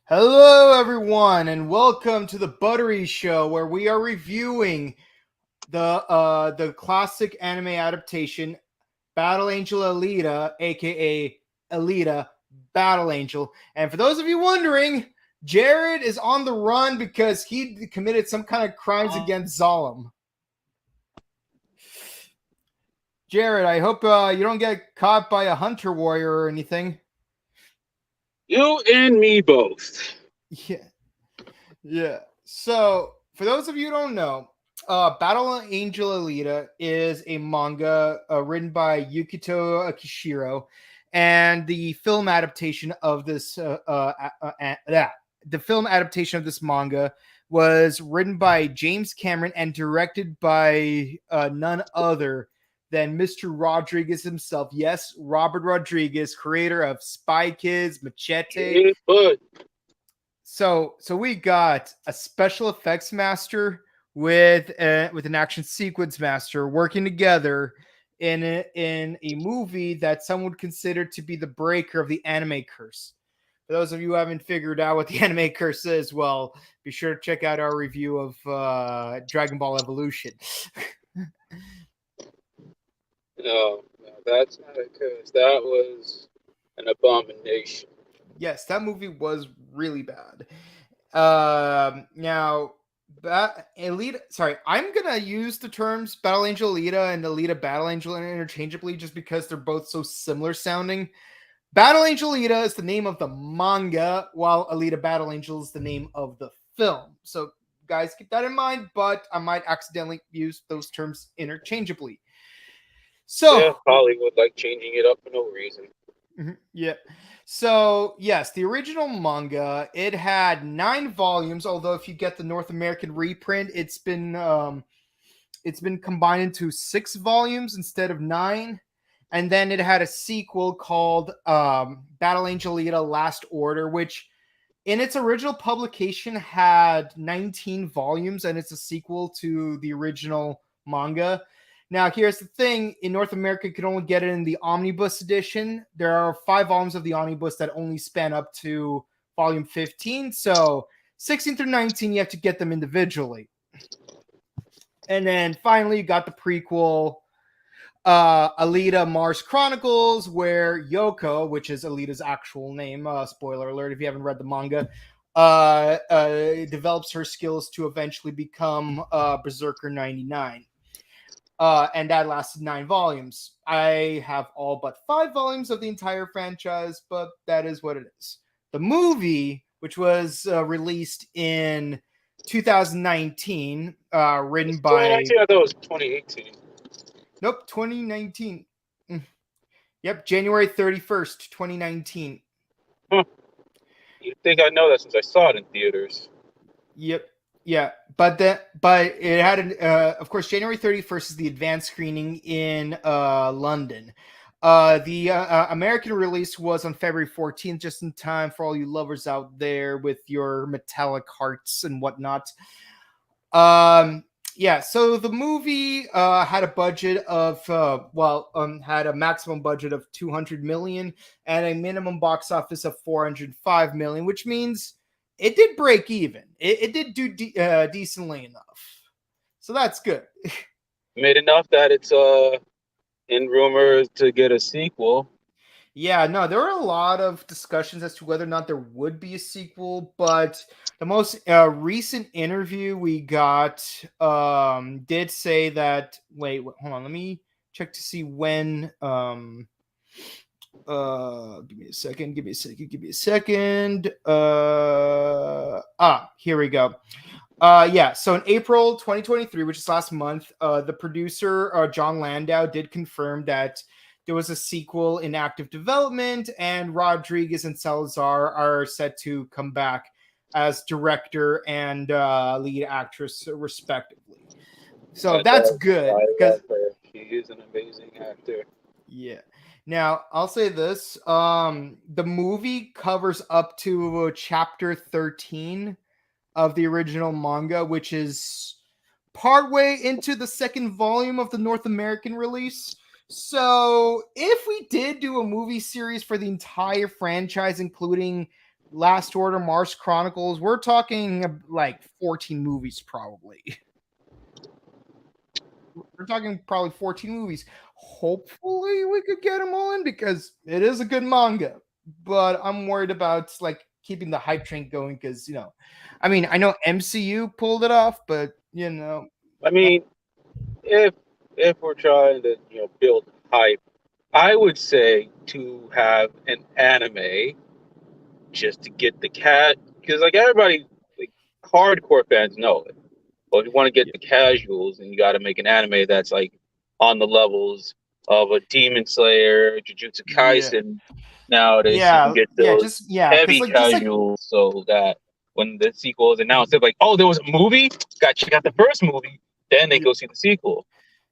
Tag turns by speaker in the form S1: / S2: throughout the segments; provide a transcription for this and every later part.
S1: Hello, everyone, and welcome to the Buttery Show, where we are reviewing the classic anime adaptation, Battle Angel Alita, aka Alita Battle Angel. And for those of you wondering, Jared is on the run because he committed some kind of crimes against Zalem. Jared, I hope you don't get caught by a hunter warrior or anything.
S2: You and me both.
S1: Yeah. So, for those of you who don't know, Battle Angel Alita is a manga written by Yukito Kishiro, and the film adaptation of this the film adaptation of this manga was written by James Camron and directed by none other than Mr. Rodriguez himself. Yes, Robert Rodriguez, creator of Spy Kids, Machete.
S2: Yeah, but
S1: So we got a special effects master with an action sequence master working together in a movie that some would consider to be the breaker of the anime curse. For those of you who haven't figured out what the anime curse is, well, be sure to check out our review of Dragon Ball Evolution.
S2: no, that's not a curse. That was an abomination.
S1: Yes, that movie was really bad. Now, Elite. Sorry, I'm gonna use the terms Battle Angel Alita and Alita Battle Angel interchangeably, just because they're both so similar sounding. Battle Angel Alita is the name of the manga, while Alita Battle Angel is the name of the film. So, guys, keep that in mind. But I might accidentally use those terms interchangeably. So,
S2: Yeah, Hollywood like changing it up for no reason.
S1: yeah. So, yes, the original manga, it had 9 volumes, although if you get the North American reprint, it's been combined into 6 volumes instead of 9. And then it had a sequel called Battle Angel Alita Last Order, which in its original publication had 19 volumes, and it's a sequel to the original manga. Now, here's the thing: in North America, you can only get it in the omnibus edition. There are 5 volumes of the omnibus that only span up to volume 15. So 16 through 19, you have to get them individually. And then finally, you got the prequel, Alita Mars Chronicles, where Yoko, which is Alita's actual name, spoiler alert if you haven't read the manga, develops her skills to eventually become Berserker 99. And that lasted 9 volumes. I have all but 5 volumes of the entire franchise, but that is what it is. The movie, which was released in 2019, written by
S2: 2019, I thought it was 2018.
S1: nope, 2019. Yep, January 31st, 2019.
S2: Huh. You'd think I know that since I saw it in theaters.
S1: Yep. Yeah, but it had of course, January 31st is the advanced screening in London. The American release was on February 14th, just in time for all you lovers out there with your metallic hearts and whatnot. Yeah, so the movie had a budget of had a maximum budget of 200 million and a minimum box office of 405 million, which means it did break even. It did do decently enough, so that's good.
S2: Made enough that it's in rumors to get a sequel.
S1: Yeah, no, there were a lot of discussions as to whether or not there would be a sequel, but the most recent interview we got did say that. Wait, hold on, let me check to see when. Give me a second. Give me a second. Give me a second. Here we go. Yeah, so in April 2023, which is last month, the producer John Landau did confirm that there was a sequel in active development, and Rodriguez and Salazar are set to come back as director and lead actress, respectively. So that's good
S2: I
S1: because
S2: love her. She is an amazing actor.
S1: yeah. Now I'll say this: the movie covers up to chapter 13 of the original manga, which is partway into the second volume of the North American release. So, if we did do a movie series for the entire franchise, including Last Order, Mars Chronicles. We're talking like 14 movies, probably. We're talking probably 14 movies. Hopefully, we could get them all in because it is a good manga. But I'm worried about like keeping the hype train going because I mean, I know MCU pulled it off, but
S2: I mean, if if we're trying to build hype, I would say to have an anime just to get the cat, because like everybody, like hardcore fans know it. But if you want to get the casuals, then you got to make an anime that's like on the levels of a Demon Slayer, Jujutsu
S1: yeah,
S2: Kaisen nowadays, so you can
S1: yeah,
S2: get
S1: yeah,
S2: those
S1: just yeah, because
S2: heavy
S1: like just like
S2: casuals, so that when the sequel is announced, they're like, "Oh, there was a movie. Got to check out the first movie." Then they
S1: yeah.
S2: go see the sequel.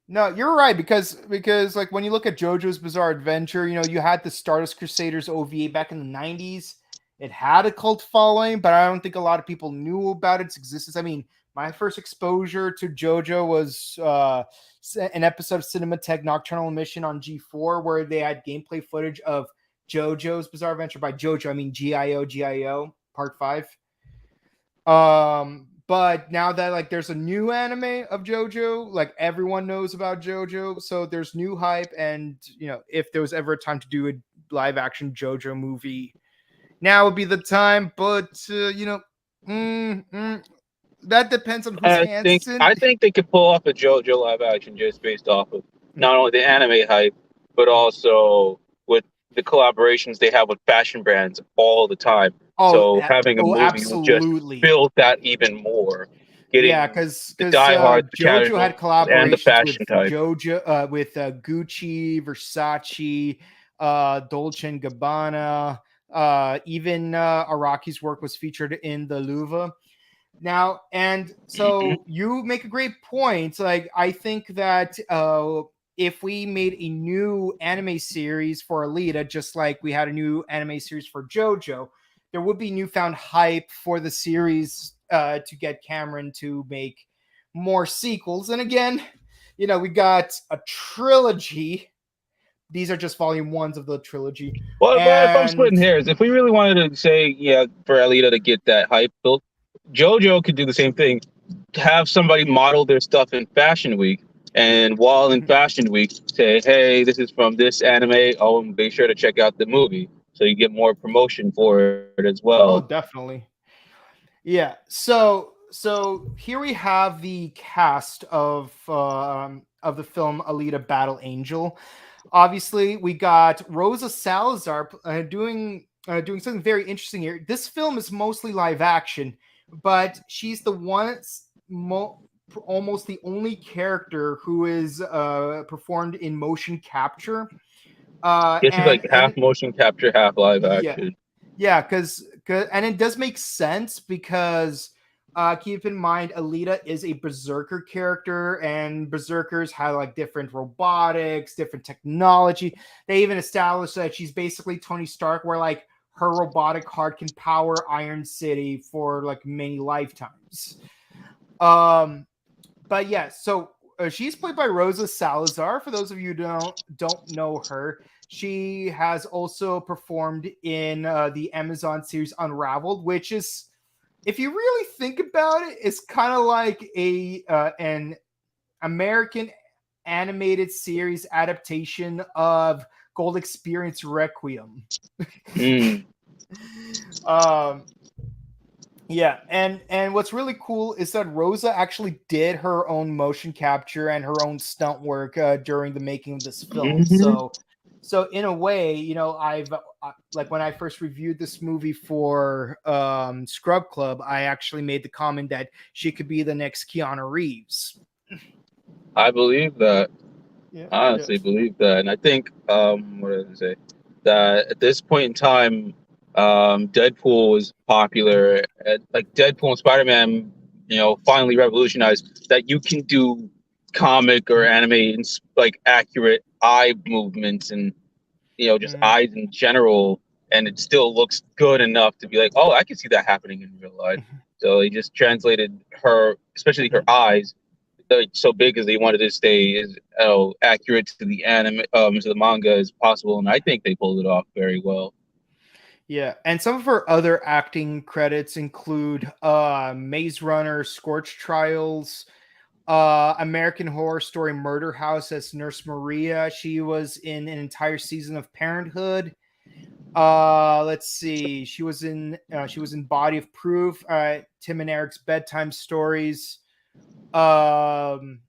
S1: No, you're right because like when you look at JoJo's Bizarre Adventure, you had the Stardust Crusaders OVA back in the 90s. It had a cult following, but I don't think a lot of people knew about its existence. I mean, my first exposure to JoJo was an episode of Cinematech Nocturnal Emission on G4 where they had gameplay footage of JoJo's Bizarre Adventure. By JoJo, I mean GIO Part 5. But now that like there's a new anime of JoJo, like everyone knows about JoJo, so there's new hype. And if there was ever a time to do a live action JoJo movie, now would be the time. But mm, mm, that depends on whose
S2: I
S1: hands
S2: think
S1: it's in.
S2: I think they could pull off a JoJo live action just based off of not only the anime hype, but also with the collaborations they have with fashion brands all the time.
S1: Oh,
S2: So having a movie would just
S1: absolutely.
S2: build that even more,
S1: Yeah,
S2: getting the diehards, the
S1: JoJo had
S2: casuals, and the
S1: collaborations with
S2: fashion type.
S1: Gucci, Versace, Dolce and Gabbana. Even Araki's work was featured in the Louvre. Now, and
S2: Hmm.
S1: so you make a great point. Like, I think that if we made a new anime series for Alita, just like we had a new anime series for JoJo, there would be newfound hype for the series to get Cameron to make more sequels. And again, we got a trilogy. These are just volume ones of the trilogy.
S2: Well, but if I'm
S1: And
S2: splitting hairs, if we really wanted to say, yeah, for Alita to get that hype built, JoJo could do the same thing. Have somebody model their stuff in Fashion Week, and while in Fashion Week, say, "Hey, this is from this anime. Oh, and be sure to check out the movie," so you get more promotion for it as well.
S1: oh, definitely. Yeah. So here we have the cast of the film Alita Battle Angel. Obviously, we got Rosa Salazar doing something very interesting here. This film is mostly live action, but she's the one almost the only character who is performed in motion capture.
S2: Yeah, she's
S1: And
S2: like half motion capture, half live
S1: yeah,
S2: action.
S1: yeah, because and it does make sense because keep in mind Alita is a berserker character, and berserkers have like different robotics, different technology. They even established that she's basically Tony Stark, where like her robotic heart can power Iron City for like many lifetimes. Um, but yeah, so she's played by Rosa Salazar. For those of you who don't know her, she has also performed in the Amazon series Unraveled, which is, if you really think about it, it's kind of like an American animated series adaptation of Gold Experience Requiem.
S2: Mm.
S1: um, Yeah, and what's really cool is that Rosa actually did her own motion capture and her own stunt work during the making of this film.
S2: Hmm.
S1: So in a way, I've like when I first reviewed this movie for Scrub Club, I actually made the comment that she could be the next Keanu Reeves.
S2: I believe that.
S1: Yeah,
S2: I
S1: yeah.
S2: honestly believe that, and I think what did I say? That at this point in time, Deadpool was popular. And, like Deadpool and Spider Man, finally revolutionized that you can do comic or anime and like accurate eye movements and just
S1: Mhm.
S2: eyes in general, and it still looks good enough to be like, oh, I can see that happening in real life. So he just translated her, especially her eyes, like so big as they wanted to stay as accurate to the anime to the manga as possible, and I think they pulled it off very well.
S1: Yeah, and some of her other acting credits include Maze Runner, Scorch Trials, American Horror Story Murder House as Nurse Maria. She was in an entire season of Parenthood. Let's see. She was in Body of Proof, Tim and Eric's Bedtime Stories. Um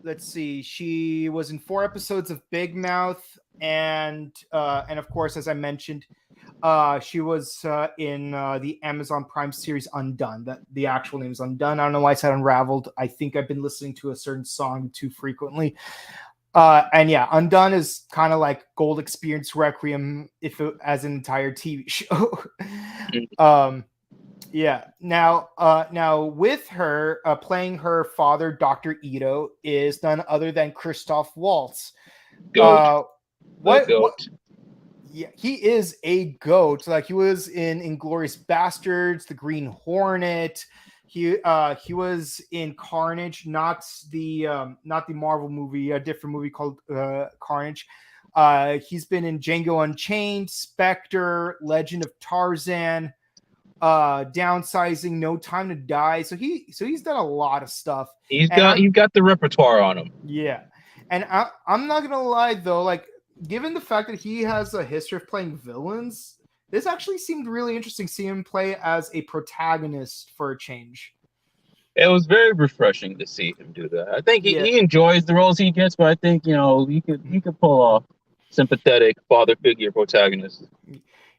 S1: let's see. She was in 4 episodes of Big Mouth, and of course, as I mentioned, she was in the Amazon Prime series Undone. That the actual name is Undone. I don't know why I said Unraveled. I think I've been listening to a certain song too frequently. And yeah, Undone is kind of like Gold Experience Requiem if it, as an entire TV show. um, yeah. Now with her playing her father, Dr. Ito, is none other than Christoph Waltz.
S2: Goat,
S1: Uh,
S2: the
S1: what
S2: goat.
S1: Yeah, he is a goat. Like he was in Inglorious Bastards, The Green Hornet. He was in Carnage, not the Marvel movie, a different movie called Carnage. He's been in Django Unchained, Spectre, Legend of Tarzan, Downsizing, No Time to Die. So he's done a lot of stuff. And
S2: He's got the repertoire on him.
S1: yeah, and I'm not gonna lie though, like given the fact that he has a history of playing villains, this actually seemed really interesting seeing him play as a protagonist for a change.
S2: It was very refreshing to see him do that. I think
S1: Yeah.
S2: he enjoys the roles he gets, but I think he could pull off sympathetic father figure protagonist.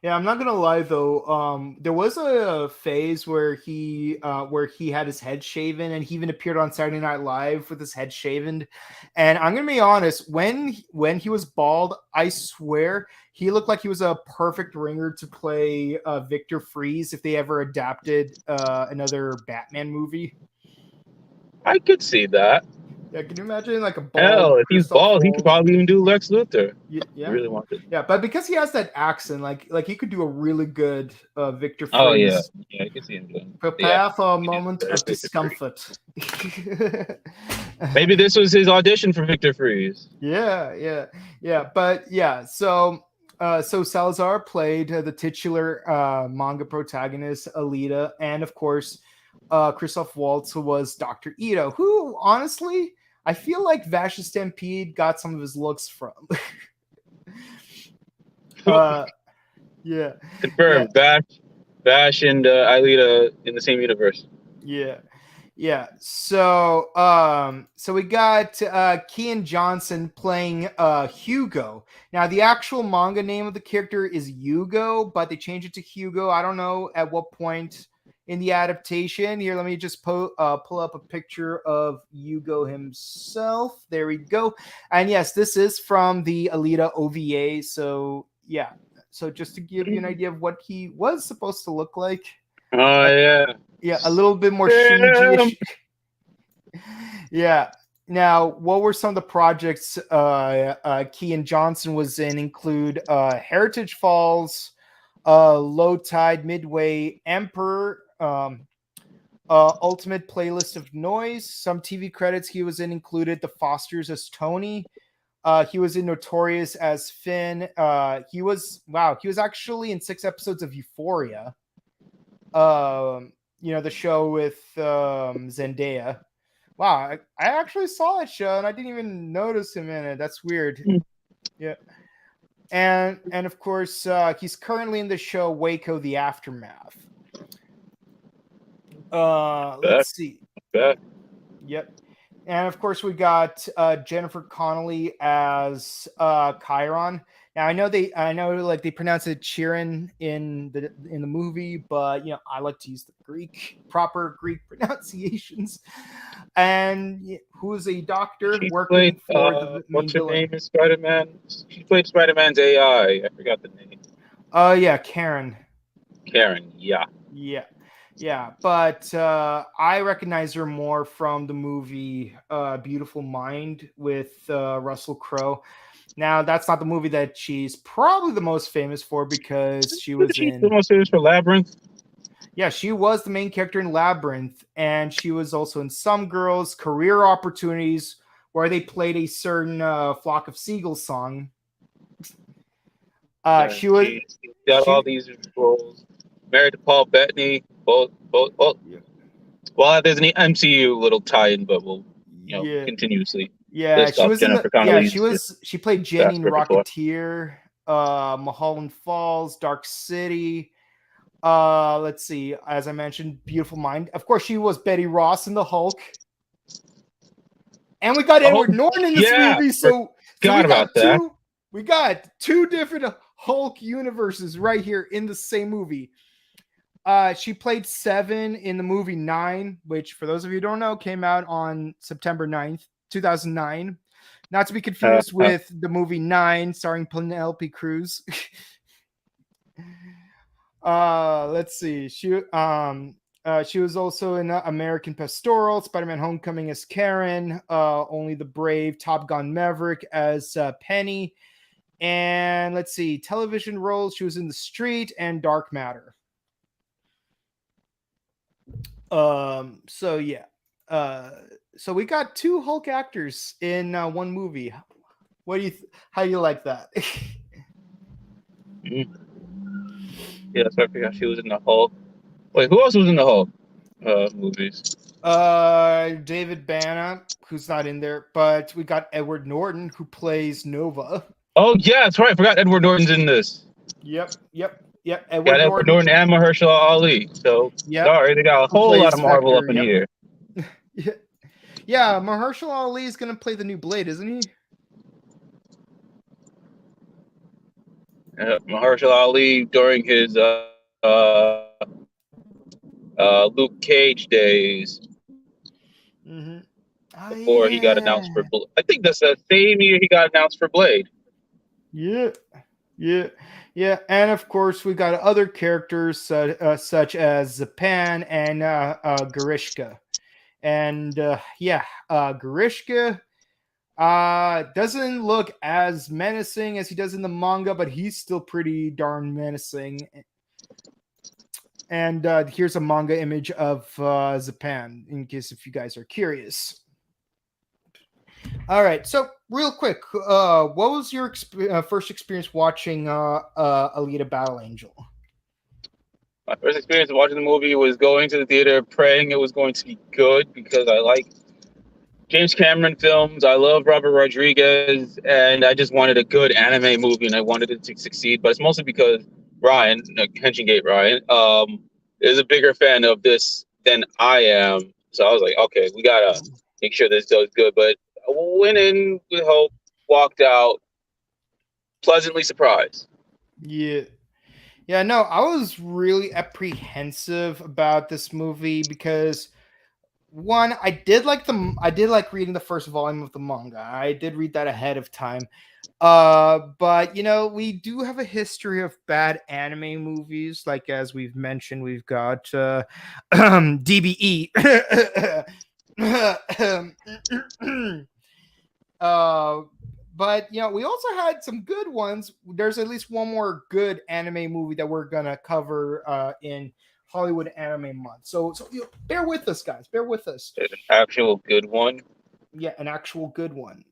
S1: Yeah, I'm not gonna lie though. There was a phase where he had his head shaven, and he even appeared on Saturday Night Live with his head shaven. And I'm gonna be honest, when he was bald, I swear he looked like he was a perfect ringer to play Victor Freeze if they ever adapted another Batman movie.
S2: I could see that.
S1: Yeah, can you imagine like a bald
S2: Hell, if he's
S1: Christoph
S2: bald, he could
S1: Waltz?
S2: probably even do Lex Luthor. If he
S1: Yeah,
S2: really wanted.
S1: yeah, but because he has that accent, like he could do a really good Victor
S2: Oh yeah,
S1: Freeze.
S2: yeah, I could see him doing. Yeah,
S1: Prepare for a
S2: he did
S1: moment
S2: better
S1: of
S2: Victor Freeze.
S1: discomfort.
S2: Maybe this was his audition for Victor Freeze.
S1: Yeah. But yeah, so Salazar played the titular manga protagonist Alita, and of course, Christoph Waltz, who was Dr. Ito, who honestly I feel like Vash Stampede got some of his looks from. uh, yeah, yeah,
S2: Confirmed. Bash and Aelita in the same universe.
S1: yeah. Yeah. So we got Kian Johnson playing Hugo. Now the actual manga name of the character is Hugo, but they changed it to Hugo. I don't know at what point in the adaptation. Here, let me just pull up a picture of Hugo himself. There we go. And yes, this is from the Alita OVA. So yeah. So just to give you an idea of what he was supposed to look like.
S2: Oh yeah.
S1: Yeah, a little bit more
S2: Damn.
S1: Shinji-ish. Yeah. Now, what were some of the projects Kian Johnson was in? Include Heritage Falls, Low Tide, Midway, Emperor, Ultimate Playlist of Noise. Some TV credits he was in included The Fosters as Tony. He was in Notorious as Finn. He was actually in 6 episodes of Euphoria. The show with Zendaya. Wow, I actually saw that show and I didn't even notice him in it. That's weird. Yeah. And of course, he's currently in the show Waco: The Aftermath. Let's see.
S2: Back.
S1: Yep. And of course, we got Jennifer Connelly as Chiron. Now I know like they pronounce it Chiron in the movie, but I like to use the proper Greek pronunciations. And who is a doctor
S2: She played
S1: working for the main
S2: what's her
S1: villain?
S2: name in Spider-Man? She played Spider-Man's AI. I forgot the name.
S1: Yeah, Karen.
S2: Karen, yeah.
S1: Yeah, but I recognize her more from the movie Beautiful Mind with Russell Crowe. Now, that's not the movie that she's probably the most famous for because she was
S2: She's
S1: in.
S2: the most famous for Labyrinth.
S1: Yeah, she was the main character in Labyrinth, and she was also in Some Girls, Career Opportunities, where they played a certain Flock of Seagulls song. She was
S2: She's got all
S1: she.
S2: these roles. Married to Paul Bettany. Both. Well, there's an MCU little tie-in, but we'll
S1: Yeah,
S2: continuously
S1: yeah.
S2: list
S1: She
S2: off
S1: was in the.
S2: Jennifer
S1: Yeah,
S2: Connelly's
S1: she played Jenny
S2: vast
S1: in
S2: repertoire.
S1: Rocketeer, Mulholland Falls, Dark City. Let's see. As I mentioned, Beautiful Mind. Of course, she was Betty Ross in the Hulk. And we got
S2: Oh
S1: Edward Norton in this
S2: yeah,
S1: movie, so
S2: forgot about that.
S1: we got two different Hulk universes right here in the same movie. She played Seven in the movie Nine, which, for those of you who don't know, came out on September 9th, 2009. Not to be confused with the movie Nine, starring Penelope Cruz. Let's see. She was also in American Pastoral, Spider-Man: Homecoming as Karen, Only the Brave, Top Gun: Maverick as Penny, and let's see, television roles. She was in The Street and Dark Matter. So yeah, so we got two Hulk actors in one movie. What do you? How do you like that?
S2: Yeah, so I forgot she was in the Hulk. Wait, who else was in the Hulk movies?
S1: David Bana, who's not in there, but we got Edward Norton, who plays Nova.
S2: Oh yeah, that's right. I forgot Edward Norton's in this.
S1: Yep.
S2: Got
S1: Edward
S2: Edward
S1: Norton.
S2: Norton and Mahershala Ali. So
S1: Yep.
S2: sorry, they got a
S1: Who
S2: whole lot
S1: plays
S2: of Marvel up
S1: Vector?
S2: in
S1: Yep.
S2: here.
S1: Yeah. Mahershala Ali is gonna play the new Blade, isn't he?
S2: Mahershala Ali during his Luke Cage days
S1: Mm-hmm. Oh
S2: before he got announced for.
S1: yeah.
S2: I think that's the same year he got announced for Blade.
S1: Yeah. Yeah, and of course we got other characters such as Zapan and Garishka, and Garishka doesn't look as menacing as he does in the manga, but he's still pretty darn menacing. And here's a manga image of Zapan, in case if you guys are curious. All right, so real quick, what was your first experience watching Alita Battle Angel?
S2: My first experience watching the movie was going to the theater, praying it was going to be good because I like James Cameron films. I love Robert Rodriguez, and I just wanted a good anime movie, and I wanted it to succeed. But it's mostly because Ryan, Henshin Gate Ryan, is a bigger fan of this than I am. So I was like, okay, we gotta make sure this does good. But I went in with hope, walked out pleasantly surprised.
S1: Yeah, no, I was really apprehensive about this movie because one, I did like reading the first volume of the manga. I did read that ahead of time. But we do have a history of bad anime movies, like as we've mentioned, we've got DBE. uh but we also had some good ones. There's at least one more good anime movie that we're gonna cover in Hollywood Anime Month. So bear with us, guys. Bear with us.
S2: An actual good one.
S1: Yeah, an actual good one.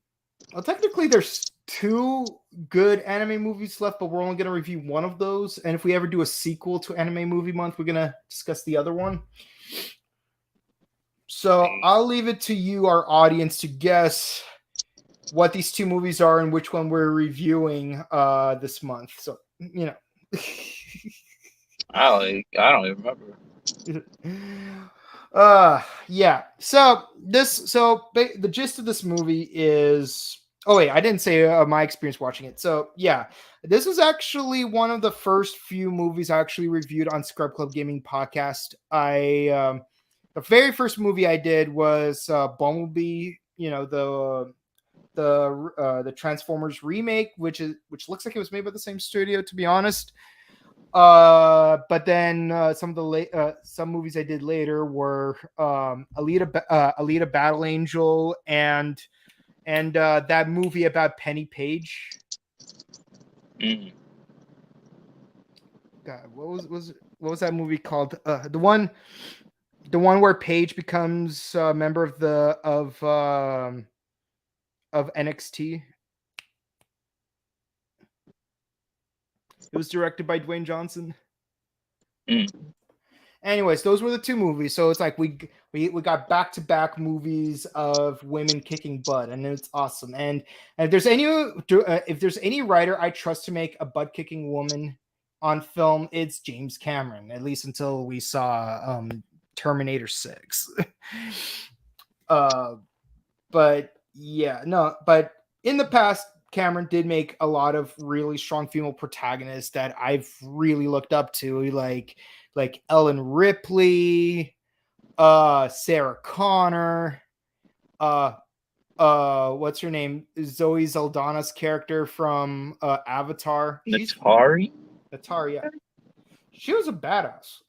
S1: Well, technically, there's two good anime movies left, but we're only going to review one of those. And if we ever do a sequel to Anime Movie Month, we're going to discuss the other one. So I'll leave it to you, our audience, to guess what these two movies are and which one we're reviewing this month. So
S2: I don't even remember.
S1: Yeah. So the gist of this movie is. Oh wait, I didn't say my experience watching it. So yeah, this was actually one of the first few movies I actually reviewed on Scrub Club Gaming Podcast. The very first movie I did was Bumblebee. The Transformers remake, which looks like it was made by the same studio, to be honest. But then some movies I did later were Alita Battle Angel and that movie about Penny Page. God, what was that movie called? The one where Page becomes a member of NXT. It was directed by Dwayne Johnson.
S2: Mm.
S1: Anyways, those were the two movies. So it's like we got back-to-back movies of women kicking butt, and it's awesome. And if there's any writer I trust to make a butt-kicking woman on film, it's James Cameron. At least until we saw Terminator 6. But yeah, no. But in the past, Cameron did make a lot of really strong female protagonists that I've really looked up to, like Ellen Ripley, Sarah Connor, what's her name? Zoe Saldana's character from Avatar.
S2: Natari?
S1: Natari, yeah. She was a badass.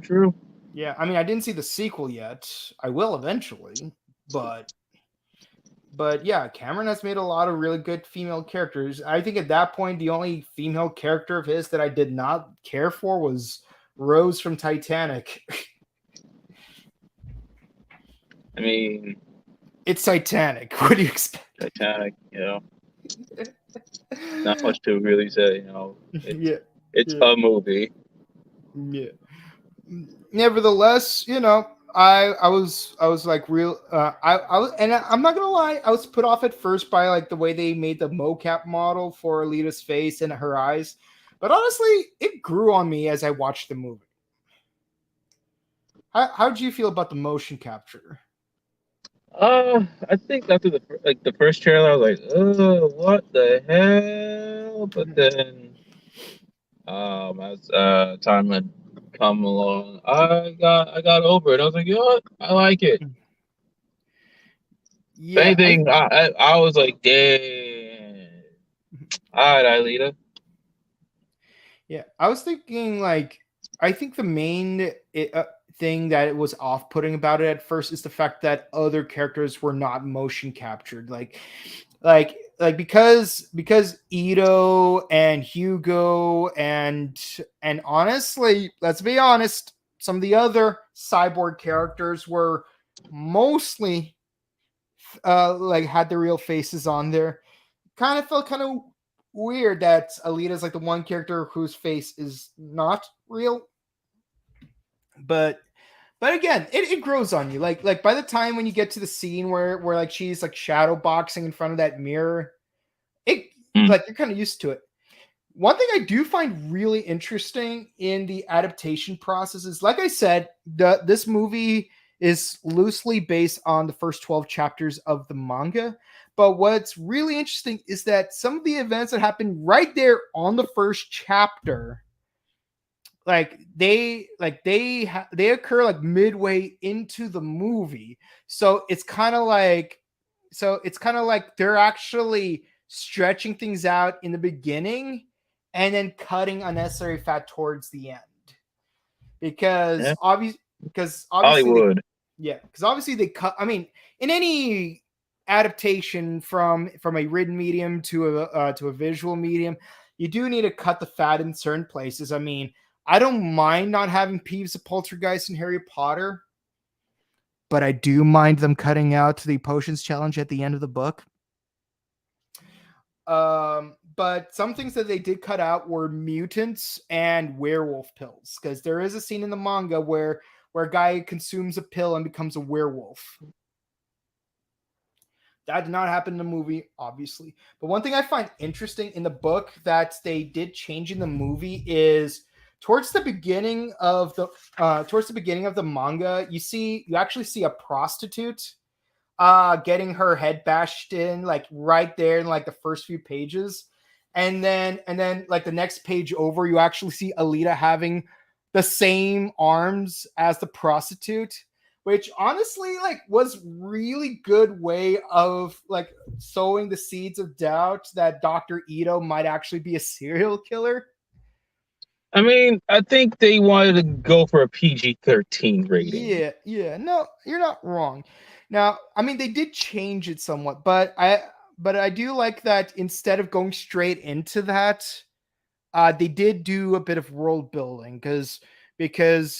S2: True.
S1: Yeah, I mean, I didn't see the sequel yet. I will eventually, but yeah, Cameron has made a lot of really good female characters. I think at that point, the only female character of his that I did not care for was Rose from Titanic.
S2: I mean,
S1: it's Titanic. What do you expect?
S2: Titanic, not much to really say. It's a movie.
S1: Yeah. Nevertheless, I was like real. I was, and I'm not gonna lie, I was put off at first by like the way they made the mocap model for Alita's face and her eyes, but honestly, it grew on me as I watched the movie. How did you feel about the motion capture?
S2: I think after the first trailer, I was like, "Oh, what the hell?" But then, as time had come along, I got over it. I was like, you know what? I like it.
S1: Yeah,
S2: anything, I was like, damn. All right, Alita.
S1: Yeah, I was thinking like I think the main thing that it was off-putting about it at first is the fact that other characters were not motion captured, like because Ito and Hugo and honestly, let's be honest, some of the other cyborg characters were mostly like had the real faces on there. Kind of felt kind of weird that Alita's like the one character whose face is not real. But again, it grows on you. Like by the time when you get to the scene where like she's like shadow boxing in front of that mirror, like you're kind of used to it. One thing I do find really interesting in the adaptation process is, like I said, this movie is loosely based on the first 12 chapters of the manga. But what's really interesting is that some of the events that happen right there on the first chapter, they occur like midway into the movie. So it's kind of like they're actually stretching things out in the beginning and then cutting unnecessary fat towards the end. Because obviously
S2: Hollywood.
S1: Because obviously they cut. I mean, in any adaptation from a written medium to a visual medium, you do need to cut the fat in certain places. I mean, I don't mind not having Peeves the Poltergeist in Harry Potter, but I do mind them cutting out the potions challenge at the end of the book. But some things that they did cut out were mutants and werewolf pills, because there is a scene in the manga where a guy consumes a pill and becomes a werewolf. That did not happen in the movie, obviously. But one thing I find interesting in the book that they did change in the movie is towards the beginning of the manga, you actually see a prostitute getting her head bashed in, like right there in like the first few pages. And then like the next page over, you actually see Alita having the same arms as the prostitute, which honestly like was really good way of like sowing the seeds of doubt that Dr. Ito might actually be a serial killer.
S2: I mean, I think they wanted to go for a PG-13 rating.
S1: Yeah. No, you're not wrong. Now, I mean, they did change it somewhat, but I do like that instead of going straight into that, they did do a bit of world building because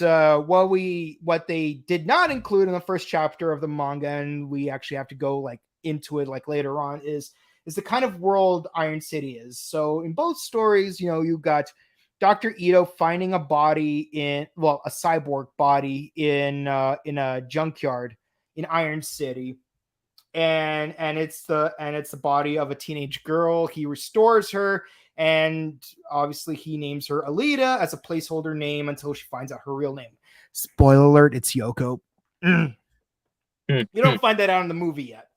S1: what they did not include in the first chapter of the manga, and we actually have to go like into it like later on, is is the kind of world Iron City is. So in both stories, you got Dr. Ito finding a body a cyborg body in a junkyard in Iron City, and it's the body of a teenage girl. He restores her, and obviously he names her Alita as a placeholder name until she finds out her real name. Spoiler alert, it's Yoko. You don't find that out in the movie yet.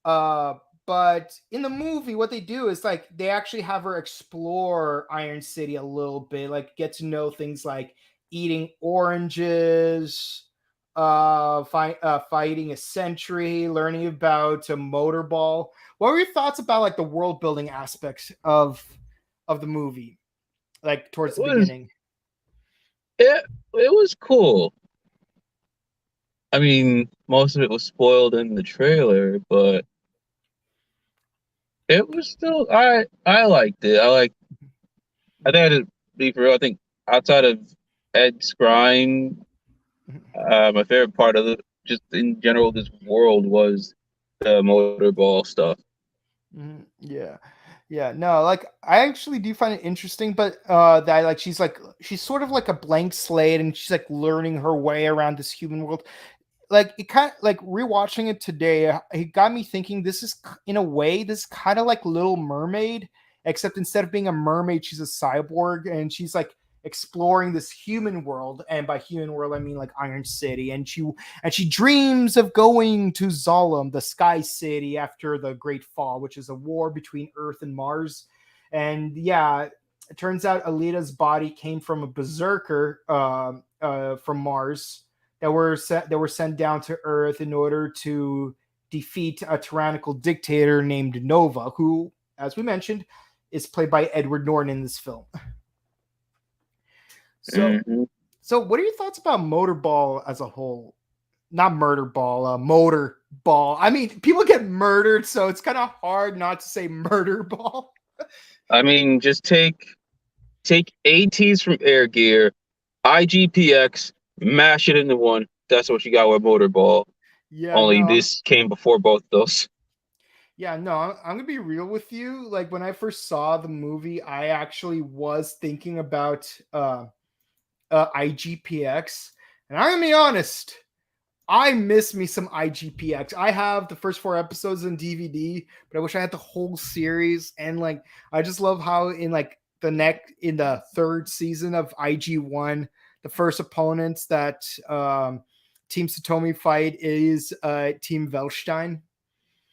S1: But in the movie, what they do is like they actually have her explore Iron City a little bit, like get to know things like eating oranges, fighting a sentry, learning about a motorball. What were your thoughts about like the world building aspects of the movie, like towards the beginning?
S2: It was cool. I mean, most of it was spoiled in the trailer, but it was still I liked it. I think I had to be for real. I think outside of Ed Skrein, my favorite part of just in general this world was the motorball stuff.
S1: Yeah. Yeah, no, like I actually do find it interesting, but that like she's sort of like a blank slate, and she's like learning her way around this human world. Like it kind of like rewatching it today, it got me thinking this is in a way this kind of like Little Mermaid, except instead of being a mermaid, she's a cyborg, and she's like exploring this human world. And by human world I mean like Iron City, and she dreams of going to Zalem, the Sky City, after the Great Fall, which is a war between Earth and Mars. And yeah, it turns out Alita's body came from a berserker from Mars that were sent down to Earth in order to defeat a tyrannical dictator named Nova, who, as we mentioned, is played by Edward Norton in this film. So what are your thoughts about Motorball as a whole? Not Murder Ball, Motor Ball. I mean, people get murdered, so it's kind of hard not to say Murder Ball.
S2: I mean, just take ATs from Air Gear, IGPX, mash it into one. That's what you got with Motorball.
S1: Yeah,
S2: Only
S1: no.
S2: this came before both those.
S1: Yeah, no, I'm gonna be real with you. Like when I first saw the movie, I actually was thinking about IGPX, and I'm gonna be honest, I miss me some IGPX. I have the first 4 episodes in DVD, but I wish I had the whole series. And like, I just love how in like in the third season of IG1, the first opponents that Team Satomi fight is Team Velstein.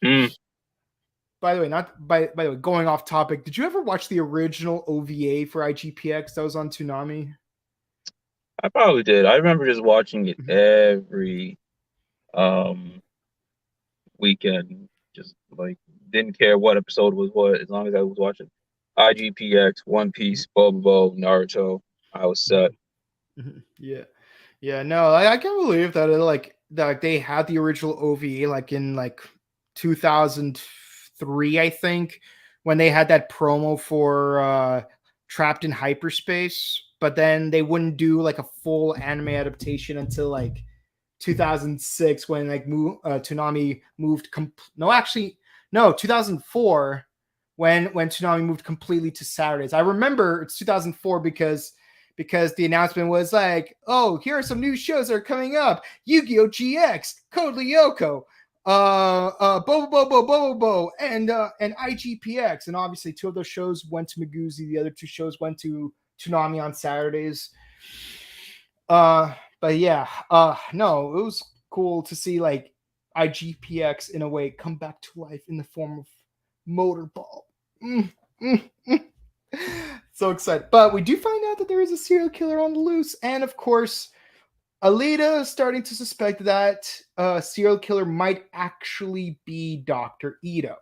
S2: Mm.
S1: By the way, not by the way, going off topic, did you ever watch the original OVA for IGPX that was on Toonami?
S2: I probably did. I remember just watching it every weekend. Just like didn't care what episode was what, as long as I was watching IGPX, One Piece, Bobo, Naruto. I was set.
S1: Yeah. Yeah, no, I can't believe that they had the original OVA like in like 2003, I think, when they had that promo for Trapped in Hyperspace, but then they wouldn't do like a full anime adaptation until like 2006 when like Toonami moved. No, actually, no, 2004 when Toonami moved completely to Saturdays. I remember it's 2004 because the announcement was like, oh, here are some new shows that are coming up: Yu-Gi-Oh! GX, Code Lyoko, Bobo, and IGPX. And obviously, 2 of those shows went to Maguzi. The other 2 shows went to Toonami on Saturdays. But yeah, no, it was cool to see like IGPX in a way come back to life in the form of Motorball. So excited. But we do find out that there is a serial killer on the loose. And of course, Alita is starting to suspect that serial killer might actually be Dr. Ito.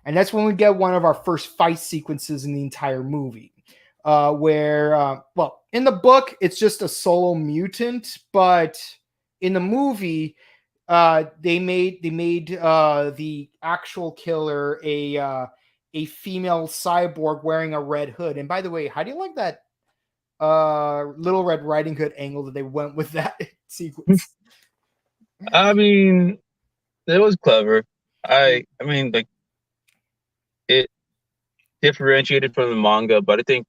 S1: And that's when we get one of our first fight sequences in the entire movie. Where, in the book, it's just a solo mutant, but in the movie, they made the actual killer a female cyborg wearing a red hood. And by the way, how do you like that Little Red Riding Hood angle that they went with that sequence?
S2: I mean, it was clever. I mean, like it differentiated from the manga, but I think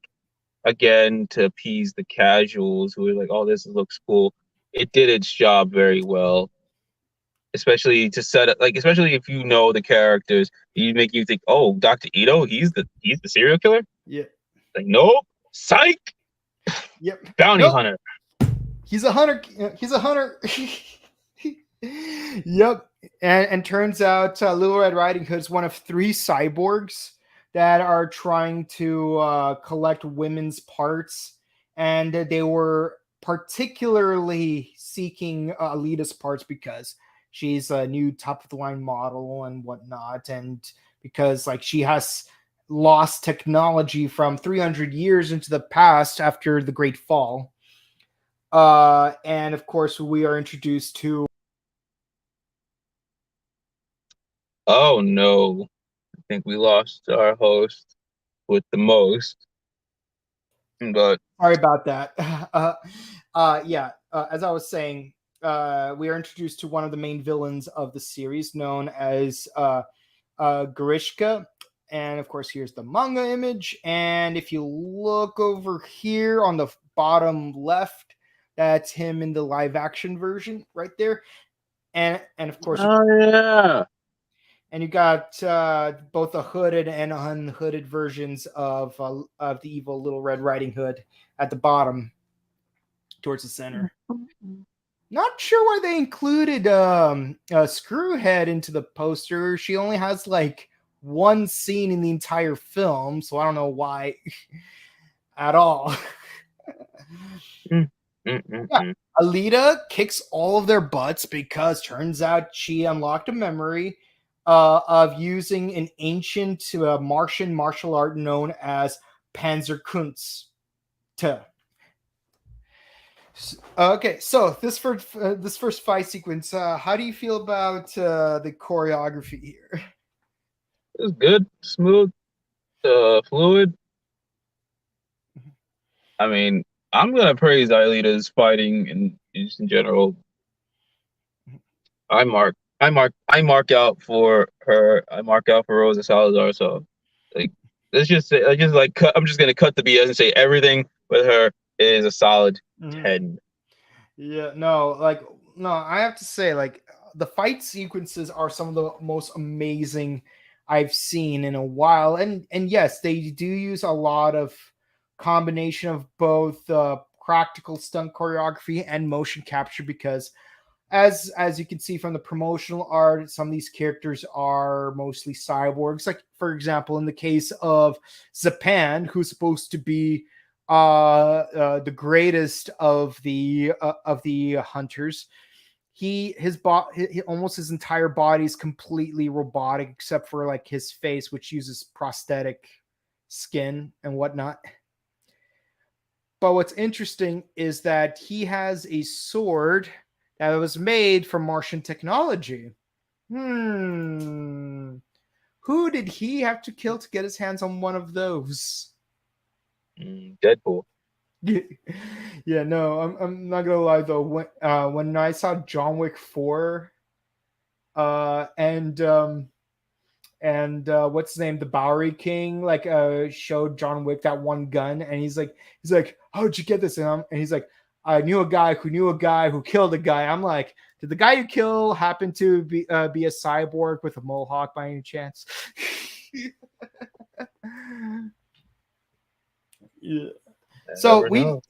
S2: again to appease the casuals who are like, "Oh, this looks cool." It did its job very well, especially to set up like, especially if you know the characters, you make you think, "Oh, Doctor Ito, he's the serial killer."
S1: Yeah.
S2: Like, nope, psych,
S1: Yep.
S2: bounty
S1: Nope.
S2: hunter.
S1: He's a hunter. He's a hunter. Yep. And turns out Little Red Riding Hood is one of 3 cyborgs that are trying to collect women's parts, and they were particularly seeking Alita's parts because she's a new top of the line model and whatnot, and because like she has lost technology from 300 years into the past after the Great Fall. And of course, we are introduced to.
S2: Oh no, I think we lost our host with the most. But
S1: Sorry about that. Yeah, as I was saying, we are introduced to one of the main villains of the series, known as Grishka. And of course, here's the manga image. And if you look over here on the bottom left, that's him in the live action version right there. And of course,
S2: oh yeah,
S1: and you got both a hooded and unhooded versions of the evil Little Red Riding Hood at the bottom towards the center. Not sure why they included Screwhead into the poster. She only has like one scene in the entire film, so I don't know why at all. Yeah, Alita kicks all of their butts because turns out she unlocked a memory of using an ancient Martian martial art known as Panzerkunst. Okay, so this first fight sequence, how do you feel about the choreography here?
S2: it was good, smooth, fluid. I mean, I'm gonna praise Aelita's fighting and just in general. I mark out for her. I mark out for Rosa Salazar. So, like, let's just say, I just like cut. I'm just gonna cut the BS and say everything with her is a solid
S1: Mhm.
S2: 10.
S1: Yeah, no, I have to say, like, the fight sequences are some of the most amazing I've seen in a while, and yes, they do use a lot of combination of both practical stunt choreography and motion capture because as you can see from the promotional art, some of these characters are mostly cyborgs. Like for example, in the case of Zapan, who's supposed to be the greatest of the hunters, almost his entire body is completely robotic except for like his face, which uses prosthetic skin and whatnot. But what's interesting is that he has a sword that was made from Martian technology. Hmm. Who did he have to kill to get his hands on one of those?
S2: Deadpool.
S1: Yeah, no, I'm not gonna lie though. When I saw John Wick 4, uh, and um, what's his name, the Bowery King, like showed John Wick that one gun, and he's like, how'd you get this? And he's like, I knew a guy who knew a guy who killed a guy. I'm like, did the guy you kill happen to be a cyborg with a mohawk by any chance? Yeah.
S2: I
S1: So
S2: never
S1: we
S2: know.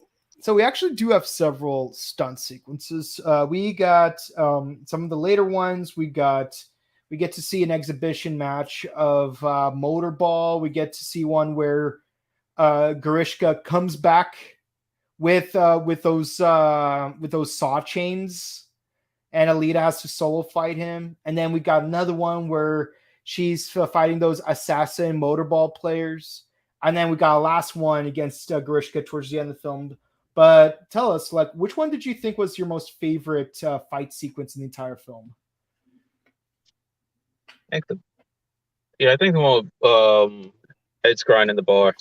S1: so we actually do have several stunt sequences. We got some of the later ones. We get to see an exhibition match of motorball. We get to see one where Garishka comes back with those saw chains, and Alita has to solo fight him. And then we got another one where she's fighting those assassin motorball players. And then we got a last one against Grishka towards the end of the film. But tell us, like, which one did you think was your most favorite fight sequence in the entire film?
S2: I think the Yeah, I think the one with, Ed's crying in the bar.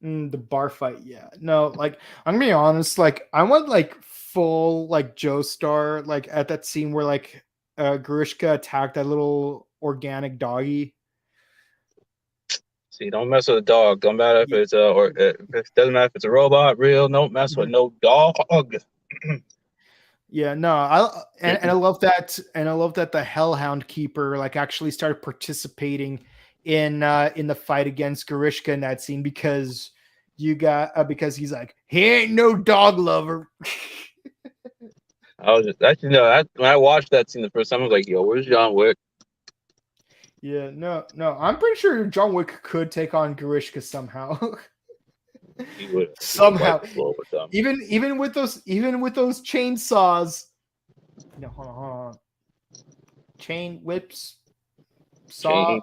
S1: The bar fight, yeah. No, like I'm gonna be honest, like I went like full like Joe Star, like at that scene where like Grishka attacked that little organic doggy.
S2: See, don't mess with a dog. Don't matter if
S1: Yeah.
S2: it's or it doesn't matter if it's a robot, real. Don't mess with no dog.
S1: Yeah, no, and I love that the Hellhound Keeper like actually started participating in the fight against Garishka in that scene because because he's like, he ain't no dog lover.
S2: I was just actually no. When I watched that scene the first time, I was like, "Yo, where's John Wick?"
S1: Yeah, no, I'm pretty sure John Wick could take on Garishka somehow.
S2: He would
S1: Somehow,
S2: wipe the floor with them.
S1: even with those chainsaws. No, hold on. Chain whips, saw.
S2: Chain,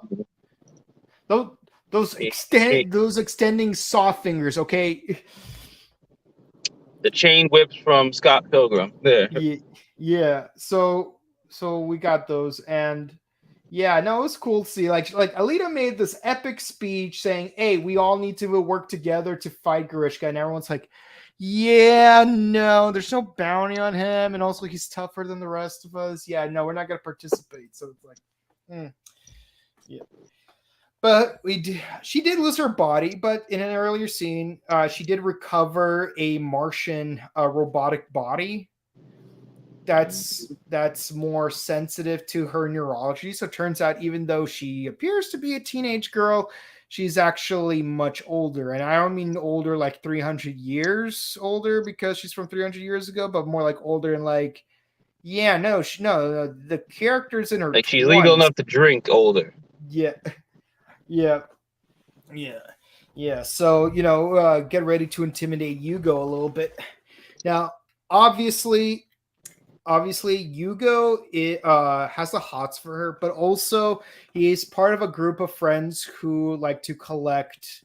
S2: chain,
S1: Those extending saw fingers, okay?
S2: the chain whips from Scott Pilgrim. There,
S1: Yeah. So we got those, and yeah, no, it was cool to see. Like Alita made this epic speech saying, "Hey, we all need to work together to fight Garishka," and everyone's like, "Yeah, no, there's no bounty on him, and also he's tougher than the rest of us. Yeah, no, we're not gonna participate." So it's like, yeah. But she did lose her body, but in an earlier scene, she did recover a Martian robotic body that's more sensitive to her neurology. So it turns out, even though she appears to be a teenage girl, she's actually much older. And I don't mean older like 300 years older because she's from 300 years ago, but more like older and like, yeah, no, the character's in her
S2: like she's
S1: 20s.
S2: legal enough to drink older.
S1: Yeah, yeah. Yeah. So, get ready to intimidate Yugo a little bit. Now, obviously, Yugo has the hots for her, but also he is part of a group of friends who like to collect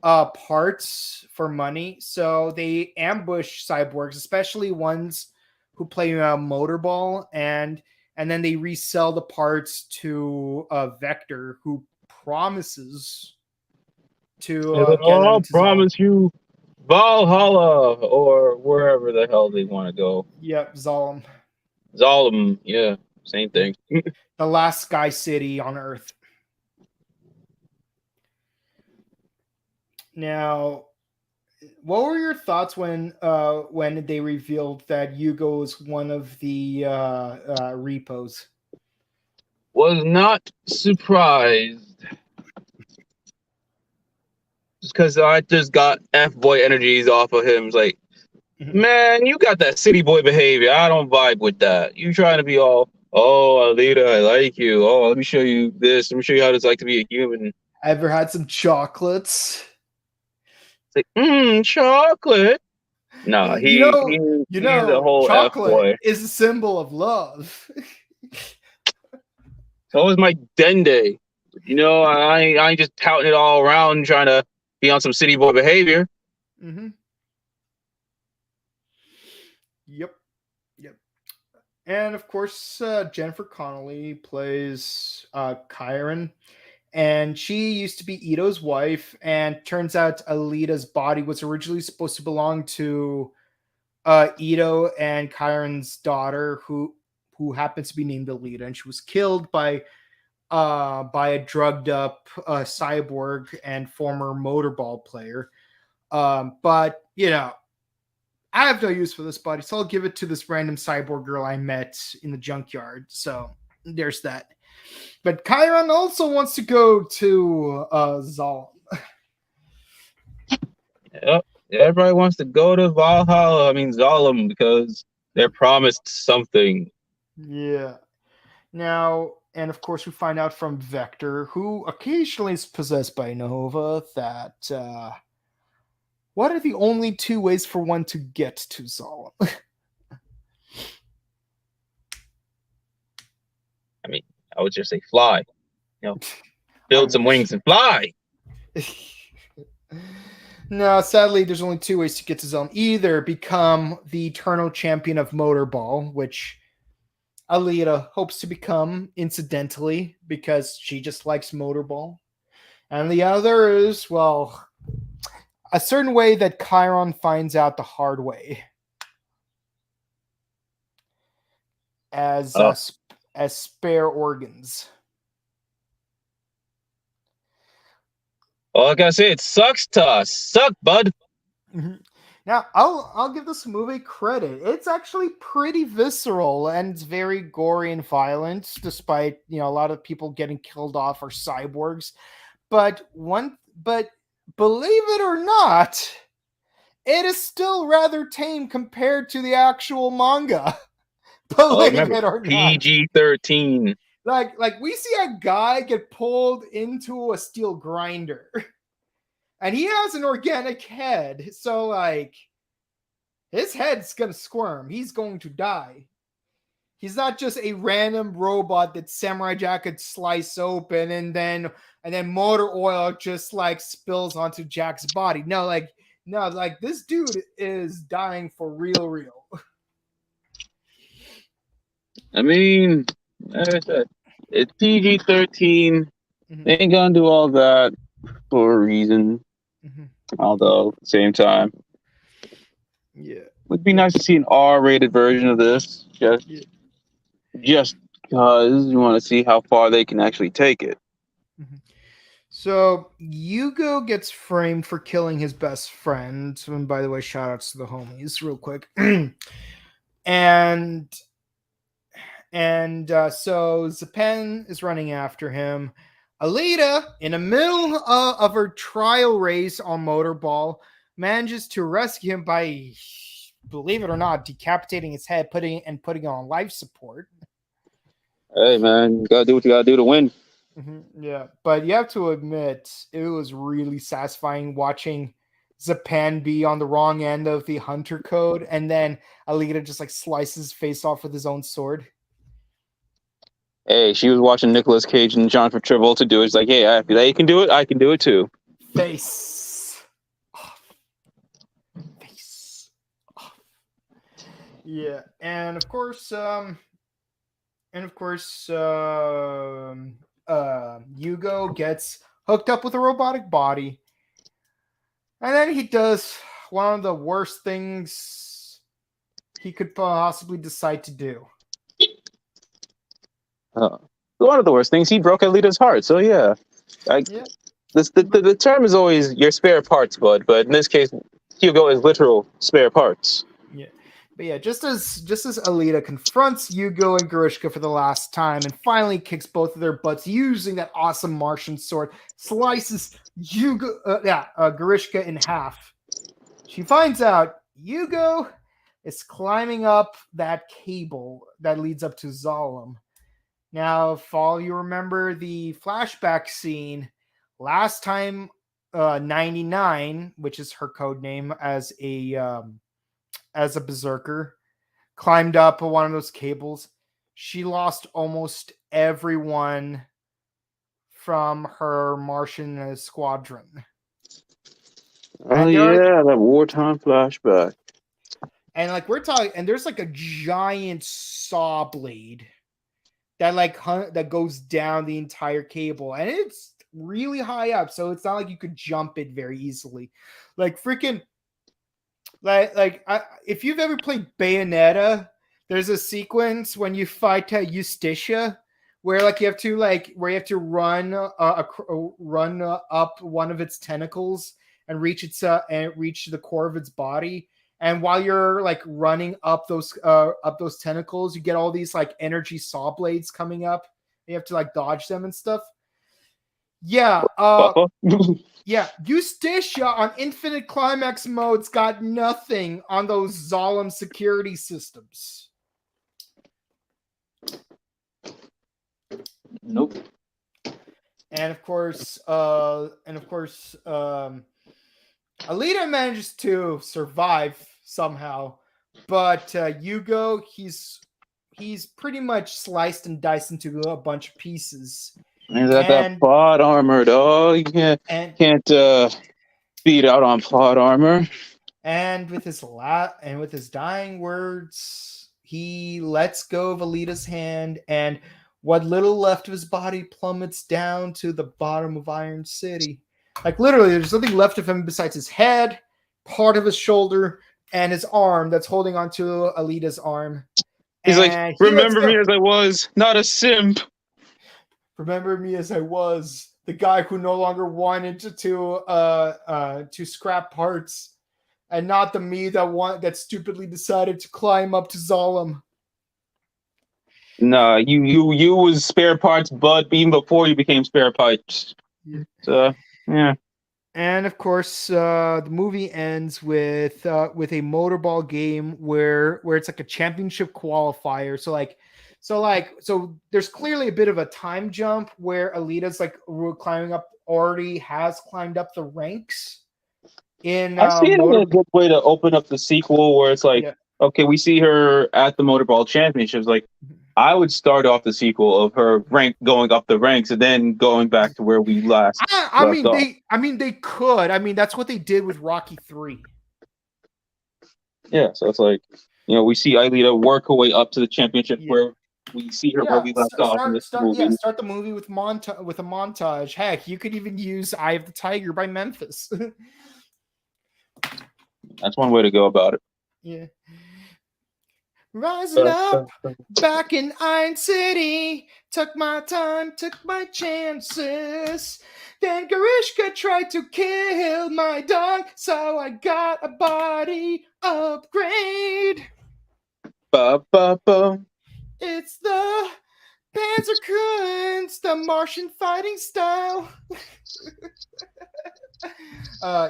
S1: parts for money. So they ambush cyborgs, especially ones who play motorball, and then they resell the parts to Vector, who promises to get them
S2: I'll
S1: to Zol.
S2: promise you Valhalla or wherever the hell they want to go.
S1: Yep, Zolom,
S2: Zalem, yeah, same thing.
S1: the last sky city on Earth. Now, what were your thoughts when they revealed that Yugo was one of the repos?
S2: Was not surprised just because I just got F boy energies off of him. It's like, man, you got that city boy behavior. I don't vibe with that. You trying to be all, oh, Alita, I like you. Oh, let me show you this. Let me show you how it's like to be a human.
S1: Ever had some chocolates?
S2: It's like, chocolate. No, he's a whole F
S1: Chocolate
S2: boy.
S1: is a symbol of love.
S2: So was my Dende. I ain't just touting it all around trying to be on some city boy behavior.
S1: Mm-hmm. Yep. And of course, Jennifer Connelly plays Kyron, and she used to be Ito's wife. And turns out Alita's body was originally supposed to belong to Ito and Kyron's daughter, who happens to be named Alita, and she was killed by a drugged up cyborg and former motorball player. But I have no use for this body, so I'll give it to this random cyborg girl I met in the junkyard. So there's that. But Chiron also wants to go to Zalm.
S2: Yep. Everybody wants to go to Valhalla. I mean Zalem because they're promised something.
S1: Yeah. Now, and of course, we find out from Vector, who occasionally is possessed by Nova, that what are the only two ways for one to get to Zalem?
S2: I mean, I would just say fly. Build some wings and fly.
S1: No, sadly, there's only two ways to get to Zalem. Either become the eternal champion of Motorball, which Alita hopes to become incidentally because she just likes Motorball. And the other is, well, a certain way that Chiron finds out the hard way. As as spare organs.
S2: All I gotta say, it sucks to us. Suck, bud.
S1: Now, I'll give this movie credit. It's actually pretty visceral and it's very gory and violent, despite a lot of people getting killed off are cyborgs. But believe it or not, it is still rather tame compared to the actual manga. Believe it or not.
S2: PG-13.
S1: Like we see a guy get pulled into a steel grinder. And he has an organic head, so like his head's gonna squirm. He's going to die. He's not just a random robot that Samurai Jack could slice open and then motor oil just like spills onto Jack's body. No, this dude is dying for real.
S2: I mean, like I said, it's PG-13. They ain't gonna do all that for a reason. Although, at the same time, it would be nice to see an R-rated version of this. Just because you want to see how far they can actually take it.
S1: So Yugo gets framed for killing his best friend. And by the way, shout outs to the homies real quick. and so Zapen is running after him. Alita, in the middle of her trial race on Motorball, manages to rescue him by, believe it or not, decapitating his head, putting it on life support.
S2: Hey man, you gotta do what you gotta do to win.
S1: Yeah, but you have to admit, it was really satisfying watching Zapan be on the wrong end of the Hunter Code, and then Alita just like slices his face off with his own sword.
S2: Hey, she was watching Nicolas Cage and John Travolta do it. It's like, hey, if they can do it, I can do it too.
S1: Face off. Yeah, and of course, Yugo gets hooked up with a robotic body, and then he does one of the worst things he could possibly decide to do.
S2: One of the worst things, he broke Alita's heart. So yeah, the term is always your spare parts, bud. But in this case, Hugo is literal spare parts.
S1: Yeah, but yeah, just as Alita confronts Yugo and Grishka for the last time, and finally kicks both of their butts using that awesome Martian sword, slices Grishka in half. She finds out Yugo is climbing up that cable that leads up to Zalem. Now, if all you remember the flashback scene, last time 99, which is her code name as a berserker, climbed up one of those cables, she lost almost everyone from her Martian squadron.
S2: Oh yeah, that wartime flashback.
S1: And like we're talking, and there's like a giant saw blade that goes down the entire cable, and it's really high up, so it's not like you could jump it very easily. Like freaking, if you've ever played Bayonetta, there's a sequence when you fight Justicia where you have to run up one of its tentacles and reach the core of its body. And while you're like running up those tentacles, you get all these like energy saw blades coming up. You have to like dodge them and stuff. Yeah. Yeah. Justicia on infinite climax mode's got nothing on those Zalem security systems.
S2: Nope.
S1: And of course, Alita manages to survive somehow, but Yugo, he's pretty much sliced and diced into a bunch of pieces.
S2: He's got that plot armor, dog. You can't beat out on plot armor.
S1: And with his dying words, he lets go of Alita's hand, and what little left of his body plummets down to the bottom of Iron City. Like literally, there's nothing left of him besides his head, part of his shoulder, and his arm that's holding onto Alita's arm.
S2: He's like,
S1: and he lets
S2: remember
S1: go.
S2: me as I was, not a simp.
S1: Remember me as I was, the guy who no longer wanted to scrap parts, and not the me that stupidly decided to climb up to Zalem.
S2: Nah, you was spare parts, bud, even before you became spare parts.
S1: Yeah.
S2: So yeah.
S1: And of course, the movie ends with a motorball game where it's like a championship qualifier. So there's clearly a bit of a time jump where Alita's like already has climbed up the ranks in
S2: I see it as
S1: motor.
S2: a good way to open up the sequel where it's like,
S1: Yeah.
S2: okay, we see her at the Motorball Championships. Like, I would start off the sequel of her rank going up the ranks and then going back to where we left
S1: I
S2: off.
S1: mean they could. I mean that's what they did with Rocky 3.
S2: Yeah, so it's like, we see Alita work her way up to the championship
S1: Yeah.
S2: where we see her where we left off in this movie.
S1: Start the movie with a montage. Heck, you could even use "Eye of the Tiger" by Memphis.
S2: That's one way to go about it.
S1: Yeah. Rising up back in Iron City, took my time, took my chances. Then Garishka tried to kill my dog, so I got a body upgrade.
S2: Ba, ba, ba.
S1: It's the Panzerkunst, the Martian fighting style.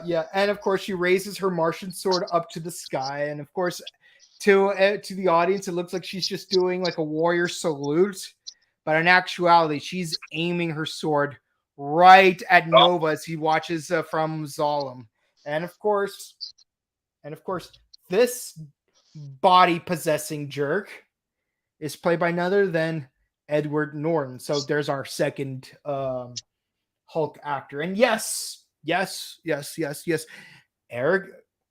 S1: Yeah, and of course she raises her Martian sword up to the sky, and of course to the audience it looks like she's just doing like a warrior salute, but in actuality she's aiming her sword right at Nova as he watches from Zalem. And of course this body possessing jerk is played by none other than Edward Norton. So there's our second Hulk actor. And yes,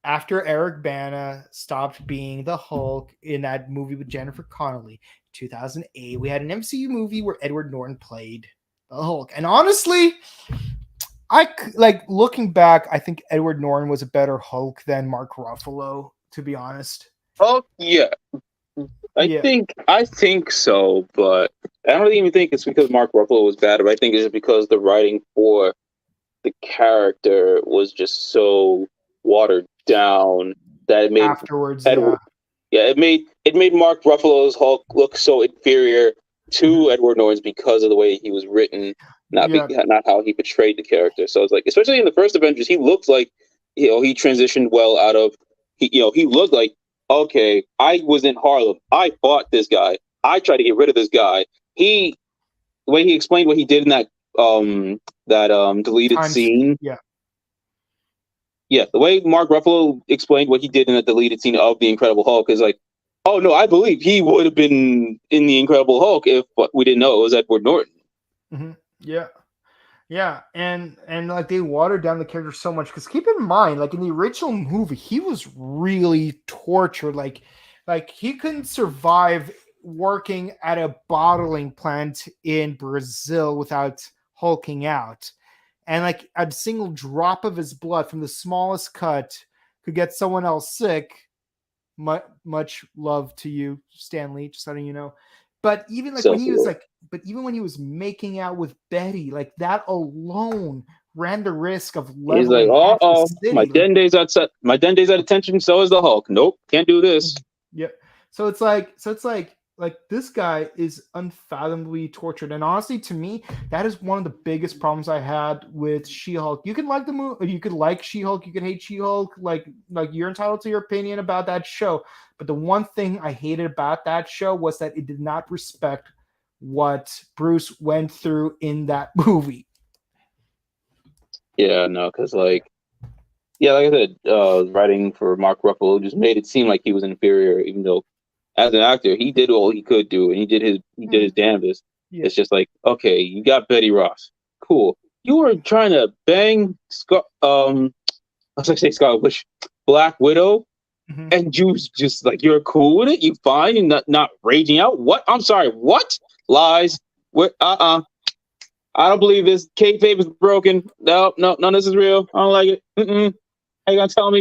S1: after Eric Bana stopped being the Hulk in that movie with Jennifer Connelly, 2008, we had an MCU movie where Edward Norton played the Hulk. And honestly, looking back, I think Edward Norton was a better Hulk than Mark Ruffalo, to be honest.
S2: Oh yeah. I think so, but I don't even think it's because Mark Ruffalo was bad, but I think it's just because the writing for the character was just so watered down that it made
S1: afterwards.
S2: it made Mark Ruffalo's Hulk look so inferior to Edward Norton's because of the way he was written, not how he portrayed the character. So it's like, especially in the first Avengers, he looked like he transitioned well out of he looked like, okay, I was in Harlem, I fought this guy, I tried to get rid of this guy. The way he explained what he did in that deleted scene. Yeah, the way Mark Ruffalo explained what he did in the deleted scene of the Incredible Hulk is like, oh no, I believe he would have been in the Incredible Hulk if we didn't know it was Edward Norton.
S1: Mm-hmm. Yeah, and like they watered down the character so much because keep in mind, like in the original movie, he was really tortured. Like he couldn't survive working at a bottling plant in Brazil without hulking out. And like a single drop of his blood from the smallest cut could get someone else sick. Much love to you, Stan Lee, just letting you know. But even like when he was making out with Betty, like that alone ran the risk of leveling.
S2: He's like, my den days at attention. So is the Hulk. Nope, can't do this.
S1: Yeah. So it's like this guy is unfathomably tortured, and honestly, to me, that is one of the biggest problems I had with She-Hulk. You can like the movie, you could like She-Hulk, you could hate She-Hulk, like you're entitled to your opinion about that show. But the one thing I hated about that show was that it did not respect what Bruce went through in that movie.
S2: Yeah, no, because like I said, writing for Mark Ruffalo just made it seem like he was inferior, even though as an actor he did all he could do, and he did his damnedest. Yeah. It's just like, okay, you got Betty Ross, cool. You were trying to bang Scarlet Witch, Black Widow, and you just like, you're cool with it, you fine, and not raging out. What? I'm sorry, what? Lies. What? I don't believe this. Kayfabe is broken. No, none of this is real. I don't like it. How you gonna tell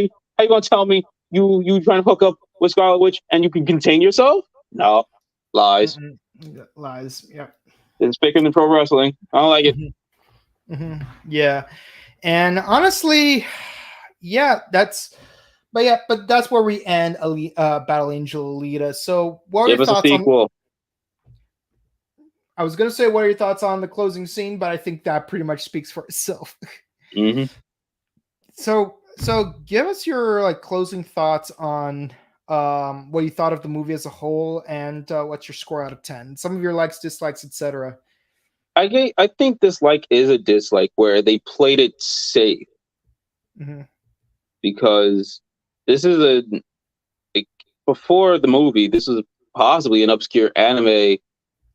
S2: me? You trying to hook up with Scarlet Witch and you can contain yourself? No, lies.
S1: Lies. Yeah.
S2: It's bigger than pro wrestling. I don't like it.
S1: Yeah. And honestly, yeah, but that's where we end Battle Angel Alita. So, what are your
S2: Give us a
S1: thoughts on?
S2: sequel.
S1: I was gonna say, what are your thoughts on the closing scene? But I think that pretty much speaks for itself.
S2: Mm-hmm.
S1: So give us your like closing thoughts on what you thought of the movie as a whole, and what's your score out of 10? Some of your likes, dislikes, etc.
S2: I think this is a dislike where they played it safe
S1: Mm-hmm.
S2: because this is like, before the movie, this was possibly an obscure anime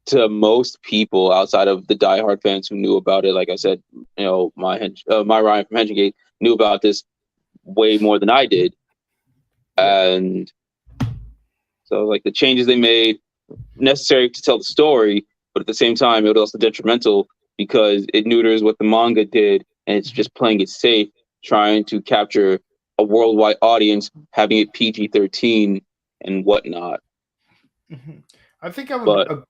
S2: to most people outside of the diehard fans who knew about it. Like I said, my Ryan from Henshin Gate knew about this way more than I did,
S1: Yeah.
S2: and so like the changes they made necessary to tell the story, but at the same time, it was also detrimental because it neuters what the manga did, and it's just playing it safe, trying to capture a worldwide audience, having it PG-13 and whatnot.
S1: Mm-hmm. I think I would.
S2: But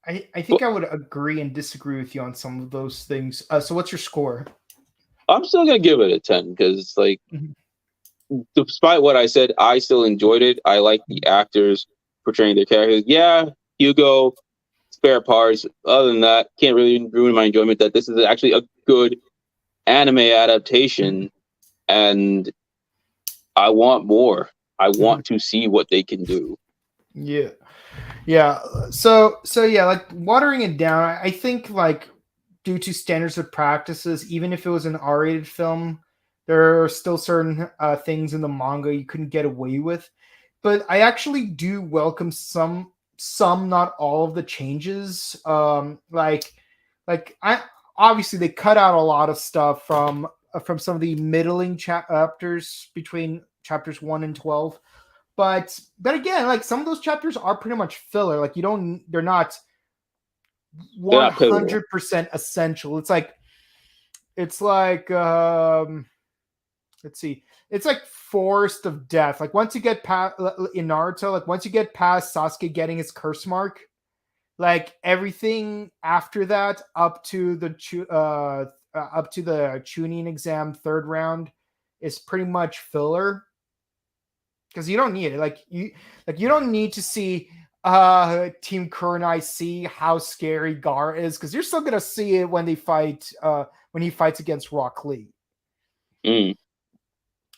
S1: I think I would agree and disagree with you on some of those things. So, what's your score?
S2: I'm still gonna give it a 10 because, like,
S1: Mm-hmm.
S2: despite what I said, I still enjoyed it. I like the actors portraying their characters. Yeah, Hugo, spare parts. Other than that, can't really ruin my enjoyment that this is actually a good anime adaptation, and I want more. I
S1: Mm-hmm.
S2: want to see what they can do.
S1: Yeah. Yeah. So yeah, like watering it down, I think like due to standards of practices, even if it was an R-rated film, there are still certain things in the manga you couldn't get away with. But I actually do welcome some, not all of the changes. Like I obviously they cut out a lot of stuff from some of the middling chapters between chapters 1 and 12. But again, like some of those chapters are pretty much filler. Like they're not
S2: They're
S1: one
S2: not pivotal.
S1: hundred percent essential. It's like let's see, it's like Forest of Death. Like once you get past in Naruto, like once you get past Sasuke getting his curse mark, like everything after that up to the Chunin exam third round is pretty much filler because you don't need it. You don't need to see Team Kurenai see how scary Gar is because you're still gonna see it when he fights against Rock Lee.
S2: Mm.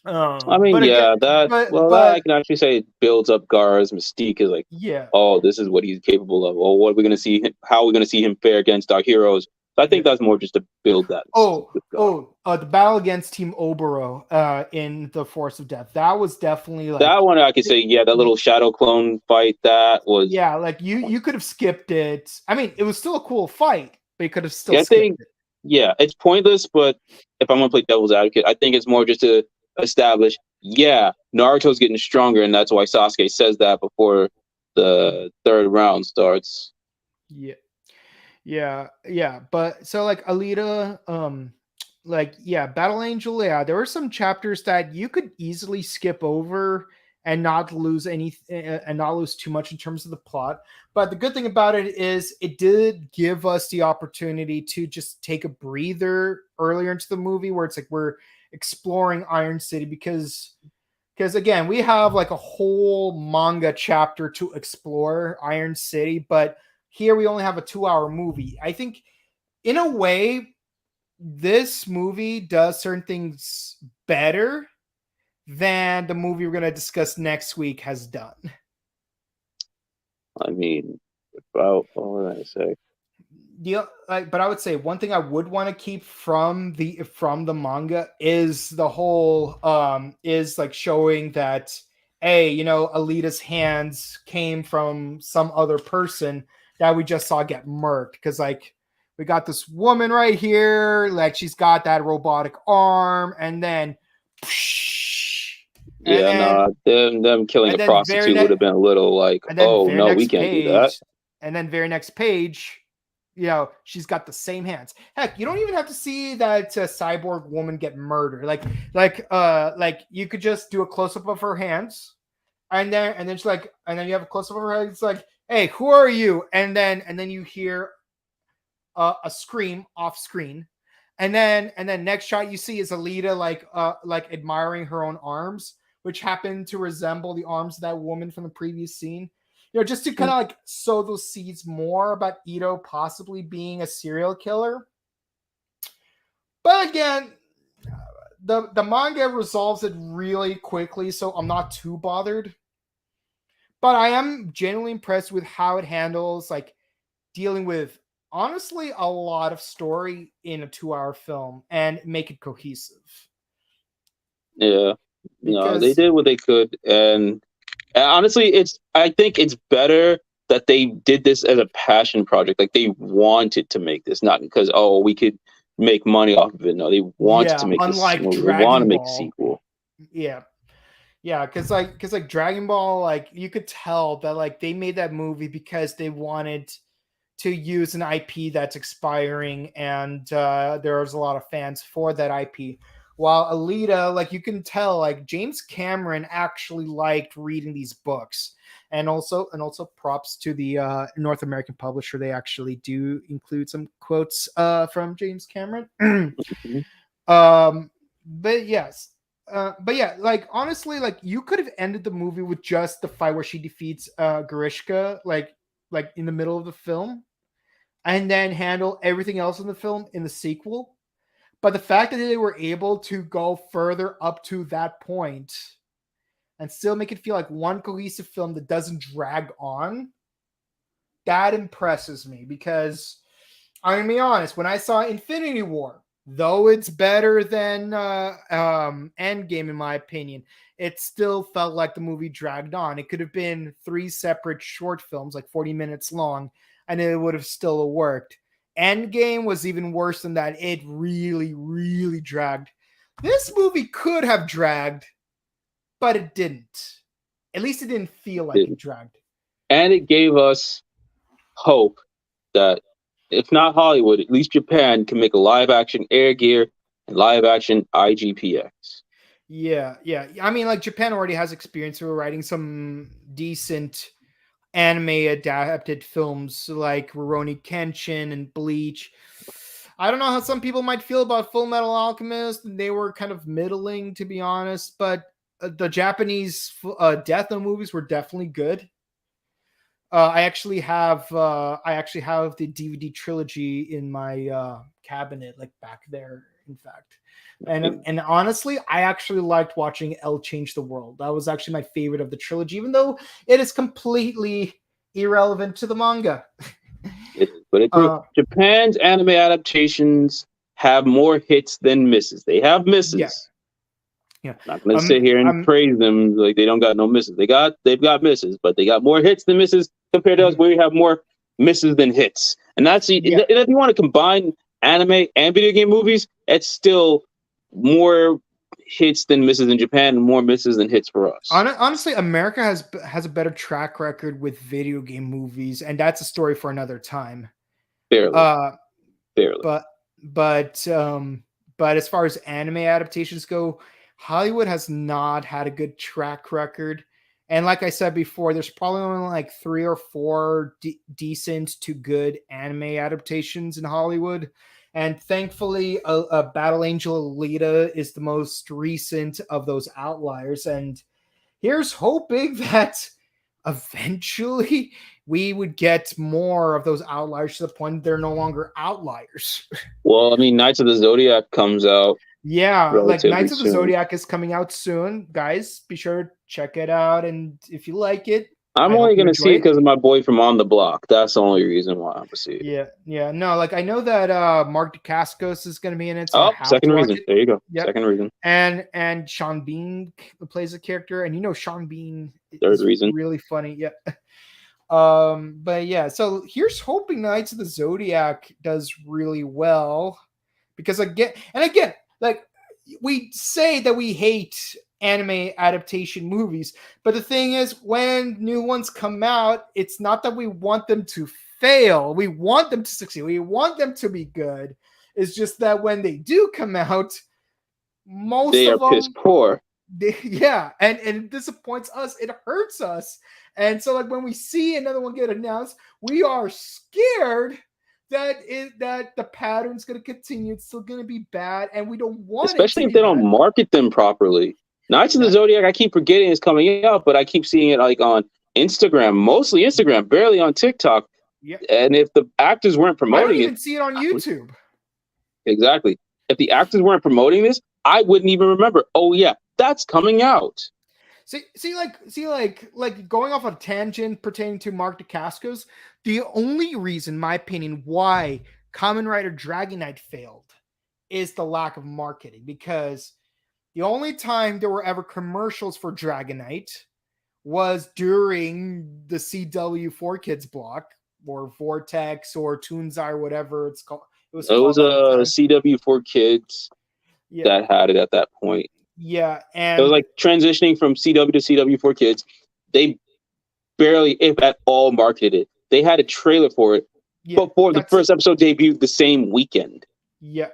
S2: I mean,
S1: But again,
S2: yeah, that I
S1: but
S2: can actually say builds up Gar's mystique is like,
S1: yeah,
S2: oh, this is what he's capable of. Or what are we gonna see? How are we gonna see him fare against our heroes? So I
S1: yeah.
S2: think that's more just to build that mystique with Gar.
S1: The battle against Team Oboro in the Force of Death. That was definitely
S2: That
S1: like
S2: one I could say, yeah, that little shadow clone fight that was.
S1: yeah, like you could have skipped it. I mean, it was still a cool fight, but you could have still
S2: Yeah, I
S1: skipped
S2: think
S1: it.
S2: yeah, it's pointless, but if I'm gonna play devil's advocate, I think it's more just to establish, yeah, Naruto's getting stronger, and that's why Sasuke says that before the third round starts.
S1: Yeah. Yeah. But so like Alita, like yeah, Battle Angel, yeah, there were some chapters that you could easily skip over and not lose and not lose too much in terms of the plot. But the good thing about it is it did give us the opportunity to just take a breather earlier into the movie where it's like we're exploring Iron City because again, we have like a whole manga chapter to explore Iron City, but here we only have a 2 hour movie. I think in a way, this movie does certain things better than the movie we're going to discuss next week has done.
S2: I mean, about what would I say?
S1: But I would say one thing I would want to keep from the manga is the whole is like showing that hey, Alita's hands came from some other person that we just saw get murked because like we got this woman right here, like she's got that robotic arm, and then and
S2: Yeah,
S1: then
S2: nah, them killing
S1: and
S2: a
S1: then very
S2: prostitute would
S1: next
S2: have been a little like,
S1: and then
S2: oh
S1: very
S2: no, we
S1: next
S2: can't do that.
S1: page, and then very next page, she's got the same hands. Heck, you don't even have to see that cyborg woman get murdered. Like you could just do a close up of her hands, and then she's like, and then you have a close up of her head. It's like, hey, who are you? And then you hear a scream off screen, and then next shot you see is Alita like admiring her own arms, which happen to resemble the arms of that woman from the previous scene. Just to kind of like sow those seeds more about Ito possibly being a serial killer. But again, the manga resolves it really quickly, so I'm not too bothered. But I am genuinely impressed with how it handles like dealing with honestly a lot of story in a 2-hour film and make it cohesive.
S3: Yeah, no, they
S1: Because
S3: did what they could, and honestly, I think it's better that they did this as a passion project. Like they wanted to make this, not because we could make money off of it. No, they wanted to
S1: yeah,
S3: make this
S1: unlike
S3: movie. They want to
S1: Dragon
S3: make a
S1: Ball,
S3: sequel.
S1: yeah, yeah, because Dragon Ball, like you could tell that like they made that movie because they wanted to use an IP that's expiring, and there's a lot of fans for that IP. While Alita, like you can tell, like James Cameron actually liked reading these books, and also props to the North American publisher. They actually do include some quotes from James Cameron.
S3: Mhm.
S1: But yes, but yeah, like honestly, like you could have ended the movie with just the fight where she defeats Grishka, like in the middle of the film, and then handle everything else in the film in the sequel. But the fact that they were able to go further up to that point and still make it feel like one cohesive film that doesn't drag on, that impresses me. Because I'm gonna be honest, when I saw Infinity War, though it's better than Endgame in my opinion, it still felt like the movie dragged on. It could have been 3 separate short films, like 40 minutes long, and it would have still worked. Endgame was even worse than that. It really, really dragged. This movie could have dragged, but it didn't. At least it didn't feel like it dragged.
S3: And it gave us hope that if not Hollywood, at least Japan can make a live action Air Gear and live action IGPX.
S1: Yeah, yeah. I mean, like Japan already has experience with writing some decent anime adapted films like Rurouni Kenshin and Bleach. I don't know how some people might feel about Full Metal Alchemist. They were kind of middling, to be honest, but the Japanese Death Note movies were definitely good. I actually have the DVD trilogy in my cabinet, like back there. In fact, and honestly, I actually liked watching L Change the World. That was actually my favorite of the trilogy, even though it is completely irrelevant to the manga.
S3: But it proved Japan's anime adaptations have more hits than misses. They have misses.
S1: Yeah. Yeah.
S3: Not gonna sit here and praise them like they don't got no misses. They've got misses, but they got more hits than misses compared to us, where we have more misses than hits. And that's if you want to combine anime and video game movies, it's still more hits than misses in Japan and more misses than hits for us.
S1: Honestly, America has a better track record with video game movies, and that's a story for another time.
S3: Barely.
S1: But as far as anime adaptations go, Hollywood has not had a good track record. And like I said before, there's probably only like 3 or 4 decent to good anime adaptations in Hollywood. And thankfully, Battle Angel Alita is the most recent of those outliers. And here's hoping that eventually we would get more of those outliers to the point they're no longer outliers.
S3: Well, I mean, Knights of the Zodiac comes out.
S1: Yeah, like Knights of the Zodiac is coming out soon. Guys, be sure to check it out. And if you like it,
S3: I'm only going to see it because of my boy from On the Block. That's the only reason why I'm going to see it.
S1: Yeah, yeah. No, like I know that Mark Dacascos is going to be in it.
S3: So second reason. There you go. Yep. Second reason.
S1: And Sean Bean plays a character. And Sean Bean
S3: is
S1: really funny. Yeah. But yeah, so here's hoping Knights of the Zodiac does really well. Because again, like we say that we hate anime adaptation movies, but the thing is, when new ones come out, it's not that we want them to fail. We want them to succeed. We want them to be good. It's just that when they do come out, most
S3: of them are piss poor.
S1: Yeah, and it disappoints us. It hurts us. And so like when we see another one get announced, we are scared that the pattern's going to continue. It's still going to be bad, and we don't want it
S3: Especially
S1: to
S3: if
S1: be
S3: they don't
S1: bad.
S3: market them properly. Knights of the Zodiac, I keep forgetting it's coming out, but I keep seeing it like on Instagram, mostly Instagram, barely on TikTok.
S1: Yeah,
S3: And if the actors weren't
S1: I don't
S3: promoting it,
S1: even see it on YouTube.
S3: exactly. If the actors weren't promoting this, I wouldn't even remember. Oh yeah, that's coming out.
S1: Like going off on a tangent pertaining to Mark DeCascos, the only reason, in my opinion, why Kamen Rider Dragon Knight failed is the lack of marketing. Because the only time there were ever commercials for Dragon Knight was during the CW4 Kids block, or Vortex, or Toonzai, or whatever it's called. It was
S3: It was
S1: called at the
S3: a
S1: time.
S3: CW for kids
S1: Yeah,
S3: that had it at that point.
S1: yeah,
S3: It was
S1: and
S3: like transitioning from CW to CW for kids. They barely, if at all, marketed it. They had a trailer for it
S1: yeah,
S3: before the
S1: that's
S3: first
S1: it.
S3: episode debuted the same weekend.
S1: Yeah.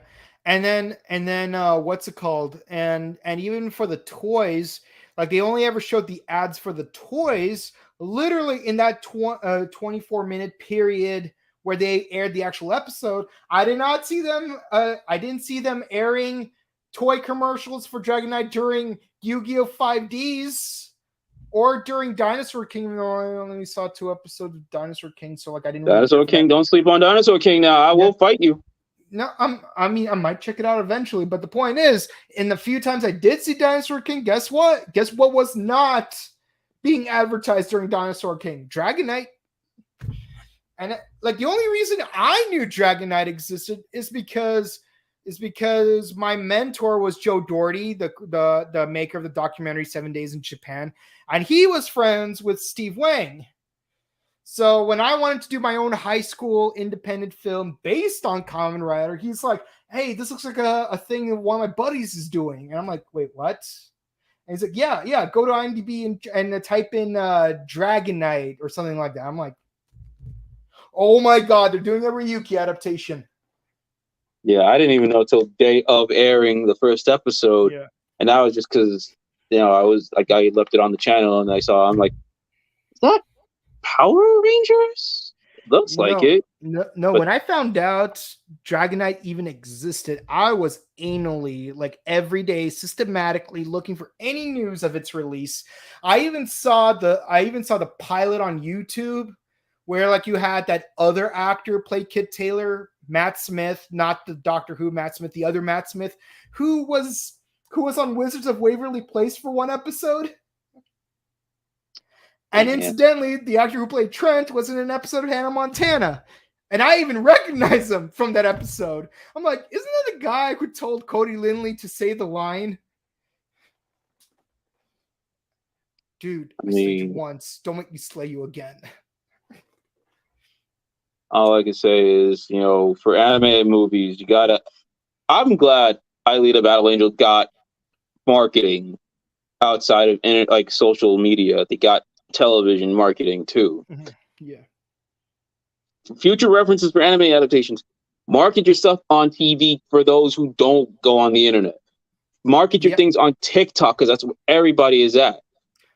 S1: And then what's it called? And even for the toys, like they only ever showed the ads for the toys literally in that 24-minute period where they aired the actual episode. I did not see them I didn't see them airing toy commercials for Dragon Knight during Yu-Gi-Oh 5Ds or during Dinosaur King. No, I only saw 2 episodes of Dinosaur King, so like I didn't really care
S3: Dinosaur
S1: for that.
S3: King, don't sleep on Dinosaur King now. I will fight you.
S1: No, I mean, I might check it out eventually, but the point is, in the few times I did see Dinosaur King, guess what? Guess what was not being advertised during Dinosaur King? Dragon Knight. And like the only reason I knew Dragon Knight existed is because my mentor was Joe Doherty, the maker of the documentary 7 Days in Japan, and he was friends with Steve Wang. So when I wanted to do my own high school independent film based on Kamen Rider, he's like, "Hey, this looks like a thing that one of my buddies is doing." And I'm like, "Wait, what?" And he's like, "Yeah, go to IMDb and type in Dragon Knight or something like that." I'm like, "Oh my god, they're doing a Ryuki adaptation."
S3: Yeah, I didn't even know till day of airing the first episode,
S1: Yeah.
S3: and that was just because I was like I left it on the channel and I'm like, is that Power Rangers? Looks like it.
S1: No.
S3: But
S1: When I found out Dragon Knight even existed, I was anally, like every day, systematically looking for any news of its release. I even saw the pilot on YouTube, where like you had that other actor play Kid Taylor, Matt Smith, not the Doctor Who Matt Smith, the other Matt Smith, who was on Wizards of Waverly Place for one episode. And incidentally, the actor who played Trent was in an episode of Hannah Montana. And I even recognize him from that episode. I'm like, isn't that the guy who told Cody Lindley to say the line? Dude, I slayed you once. Don't make me slay you again.
S3: All I can say is, for animated movies, I'm glad Alita Battle Angel got marketing outside of like social media. They got television marketing too.
S1: Mm-hmm. Yeah.
S3: Future references for anime adaptations. Market your stuff on TV for those who don't go on the internet. Market your things on TikTok because that's where everybody is at.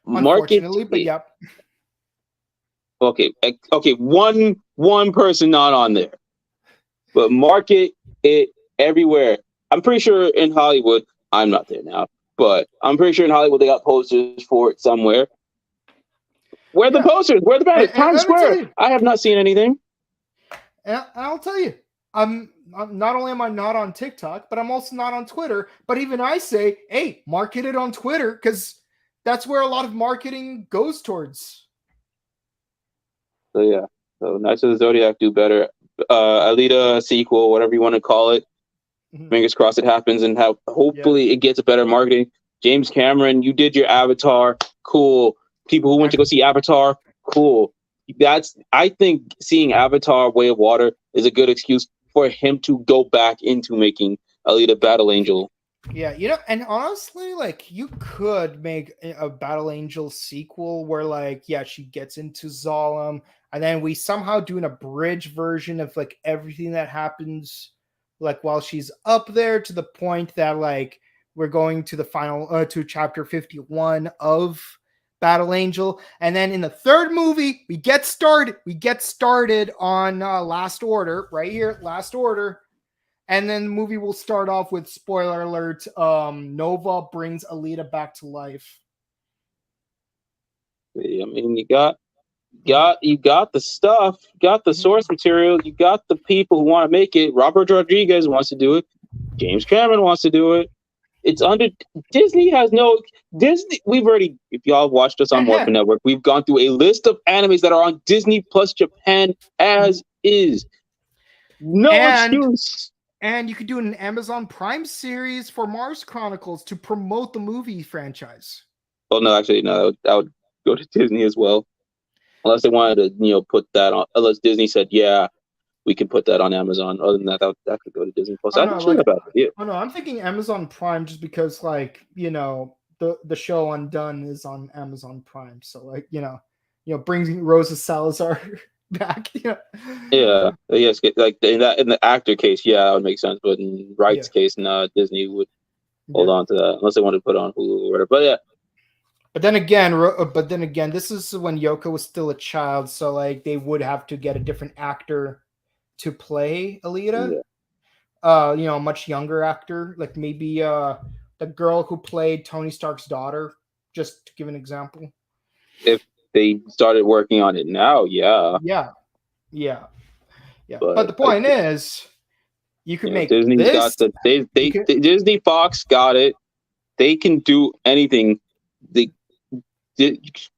S1: Unfortunately, but yep.
S3: Okay, one person not on there, but market it everywhere. I'm pretty sure in Hollywood, I'm not there now, but I'm pretty sure in Hollywood they got posters for it somewhere. Where are the posters? Where are the banners? Times Square. I have not seen anything.
S1: And I'll tell you, I'm not only am I not on TikTok, but I'm also not on Twitter. But even I say, hey, market it on Twitter because that's where a lot of marketing goes towards.
S3: So yeah, Knights of the Zodiac do better. Alita sequel, whatever you want to call it. Mm-hmm. Fingers crossed it happens, and hopefully it gets a better marketing. James Camron, you did your Avatar, cool. People who went to go see Avatar, cool. I think seeing Avatar: Way of Water is a good excuse for him to go back into making Alita Battle Angel.
S1: Yeah, and honestly, like you could make a Battle Angel sequel where, like, she gets into Zalem, and then we somehow do an abridged version of like everything that happens, like while she's up there, to the point that like we're going to the final to chapter 51 of Battle Angel, and then in the third movie we get started on Last Order right here, Last Order. And then the movie will start off with, spoiler alert, Nova brings Alita back to life.
S3: I mean, you got the stuff, you got the source material, you got the people who want to make it. Robert Rodriguez wants to do it. James Cameron wants to do it. It's under Disney has no Disney. We've already, if y'all watched us on Morphin Network, we've gone through a list of animes that are on Disney Plus Japan as is. No excuse.
S1: And you could do an Amazon Prime series for Mars Chronicles to promote the movie franchise.
S3: Well, no, actually, no, that would go to Disney as well. Unless they wanted to, put that on. Unless Disney said, yeah, we can put that on Amazon. Other than that, that could go to Disney Plus. I'm
S1: thinking Amazon Prime just because, like, the show Undone is on Amazon Prime. So, like, bringing Rosa Salazar back.
S3: Yeah. Yes. Like in the actor case, yeah, that would make sense. But in rights case, no, Disney would hold on to that unless they wanted to put on Hulu or whatever. But yeah.
S1: But then again, this is when Yoko was still a child, so like they would have to get a different actor to play Alita. Yeah. A much younger actor, like maybe the girl who played Tony Stark's daughter, just to give an example.
S3: If they started working on it now, yeah.
S1: But the point is, you could make
S3: Disney's
S1: this.
S3: Got Disney Fox got it. They can do anything.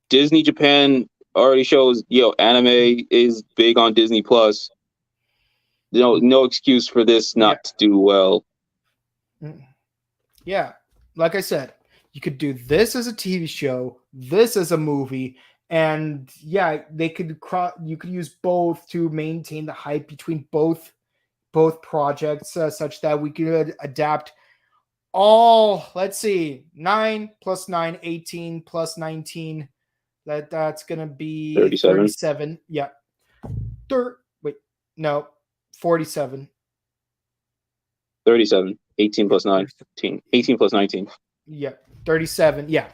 S3: Disney Japan already shows, anime is big on Disney Plus. No excuse for this not to do well.
S1: Yeah, like I said, you could do this as a TV show, this as a movie, and they could you could use both to maintain the hype between both projects, such that we could adapt all, let's see, 9 plus 9, 18 plus 19. That's gonna be 37. Yeah. 47.
S3: 37. 18 plus 9. 18 plus 19.
S1: Yeah. 37. Yeah.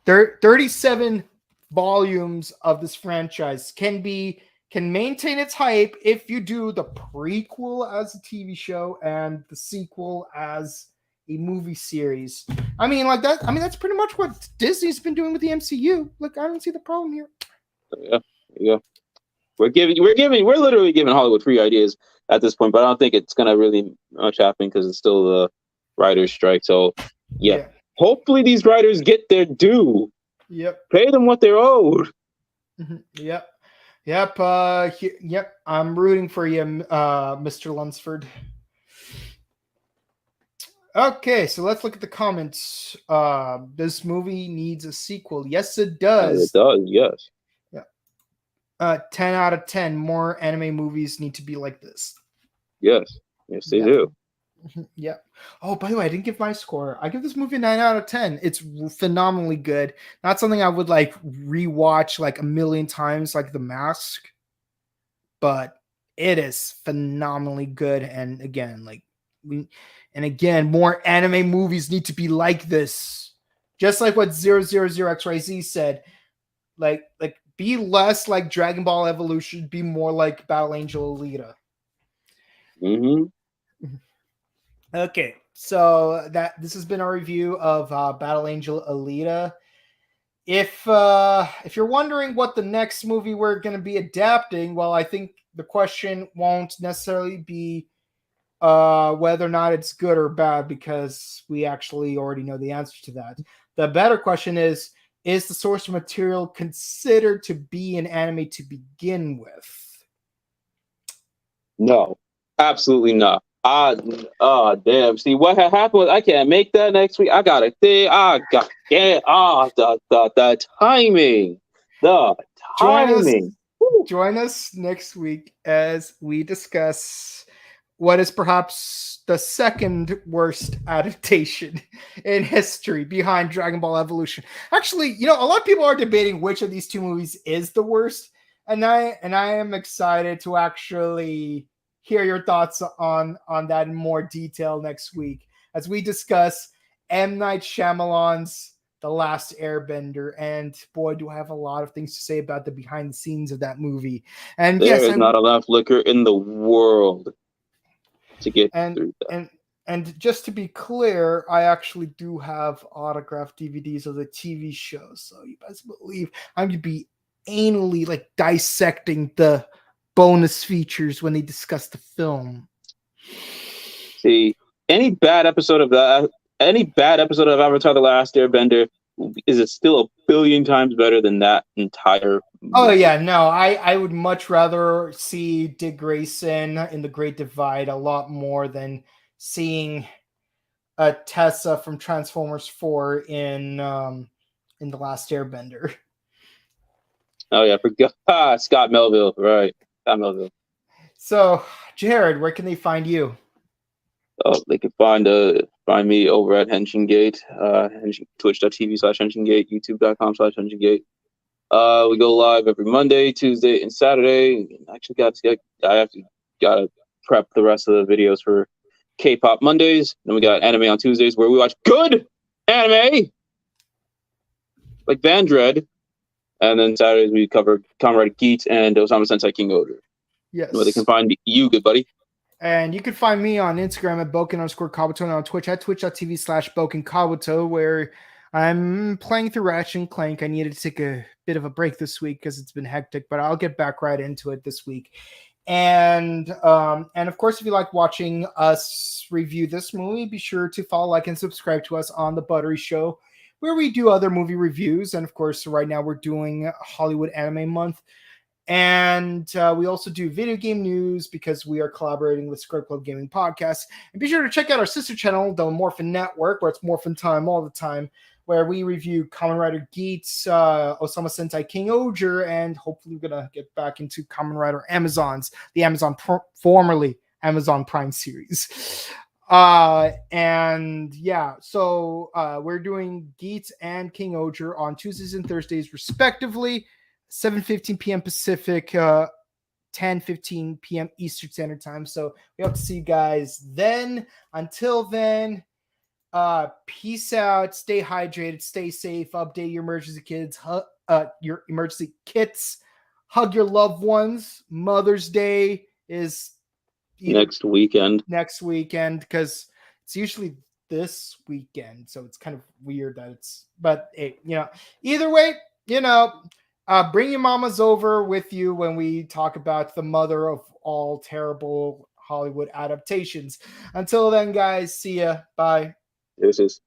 S1: 37 volumes of this franchise can maintain its hype if you do the prequel as a TV show and the sequel as a movie series. I mean, like that. I mean, that's pretty much what Disney's been doing with the MCU. Like, I don't see the problem here.
S3: Yeah. We're literally giving Hollywood free ideas at this point, but I don't think it's gonna really much happen because it's still the writers' strike. So, yeah. Hopefully these writers get their due.
S1: Yep.
S3: Pay them what they're owed.
S1: Yep. Yep. I'm rooting for you, Mr. Lunsford. Okay, so let's look at the comments. This movie needs a sequel. Yes, it does.
S3: It does, yes.
S1: Yeah. 10 out of 10. More anime movies need to be like this.
S3: Yes, they do.
S1: Yeah. Oh, by the way, I didn't give my score. I give this movie a 9 out of 10. It's phenomenally good. Not something I would like rewatch like a million times, like The Mask, but it is phenomenally good. And again, more anime movies need to be like this. Just like what 000XYZ said. Like be less like Dragon Ball Evolution, be more like Battle Angel Alita. Okay, so this has been our review of Battle Angel Alita. If you're wondering what the next movie we're going to be adapting, well, I think the question won't necessarily be whether or not it's good or bad, because we actually already know the answer to that. The better question is the source material considered to be an anime to begin with?
S3: No, absolutely not. Damn. See, what happened was I can't make that next week. I got a thing. The timing. The timing.
S1: Join us next week as we discuss what is perhaps the second worst adaptation in history behind Dragon Ball Evolution. Actually, a lot of people are debating which of these two movies is the worst, and I am excited to actually hear your thoughts on that in more detail next week as we discuss M. Night Shyamalan's The Last Airbender. And boy, do I have a lot of things to say about the behind the scenes of that movie. And
S3: There
S1: yes,
S3: is not enough liquor in the world to get through that.
S1: And just to be clear, I actually do have autographed DVDs of the TV show. So you best believe I'm going to be anally like dissecting the bonus features when they discuss the film.
S3: See, any bad episode of Avatar: The Last Airbender is it still a billion times better than that entire movie.
S1: Oh yeah, no, I would much rather see Dick Grayson in The Great Divide a lot more than seeing Tessa from Transformers 4 in The Last Airbender.
S3: Oh yeah, I forgot Scott Melville, right? Scott Melville.
S1: So, Jared, where can they find you?
S3: Oh, they can find me over at Henshingate, twitch.tv/Henshingate, youtube.com/Henshingate. We go live every Monday, Tuesday, and Saturday. Actually, gotta prep the rest of the videos for K-pop Mondays. Then we got anime on Tuesdays where we watch good anime like Van Dread. And then Saturdays we cover Comrade Geet and Osama Sensei King Odor.
S1: Yes.
S3: Where they can find you, good buddy.
S1: And you can find me on Instagram at Boken_Kabuto and on Twitch at twitch.tv/BokenKabuto, where I'm playing through Ratchet and Clank. I needed to take a bit of a break this week because it's been hectic, but I'll get back right into it this week. And of course, if you like watching us review this movie, be sure to follow, like, and subscribe to us on The Buttery Show, where we do other movie reviews. And of course, right now we're doing Hollywood Anime Month. And we also do video game news because we are collaborating with Script Club Gaming Podcast. And be sure to check out our sister channel, the Morphin Network, where it's Morphin Time all the time, where we review Kamen Rider Geats, Osama Sentai King Oger, and hopefully we're going to get back into Kamen Rider Amazons, the formerly Amazon Prime series. And yeah, so we're doing Geats and King Oger on Tuesdays and Thursdays, respectively. 7:15 p.m. Pacific, 10:15 p.m. Eastern Standard Time. So we hope to see you guys then. Until then, peace out. Stay hydrated. Stay safe. Update your emergency kits. Hug your loved ones. Mother's Day is
S3: next weekend
S1: because it's usually this weekend. So it's kind of weird that it's. But hey, either way, bring your mamas over with you when we talk about the mother of all terrible Hollywood adaptations. Until then, guys, see ya. Bye.
S3: This is.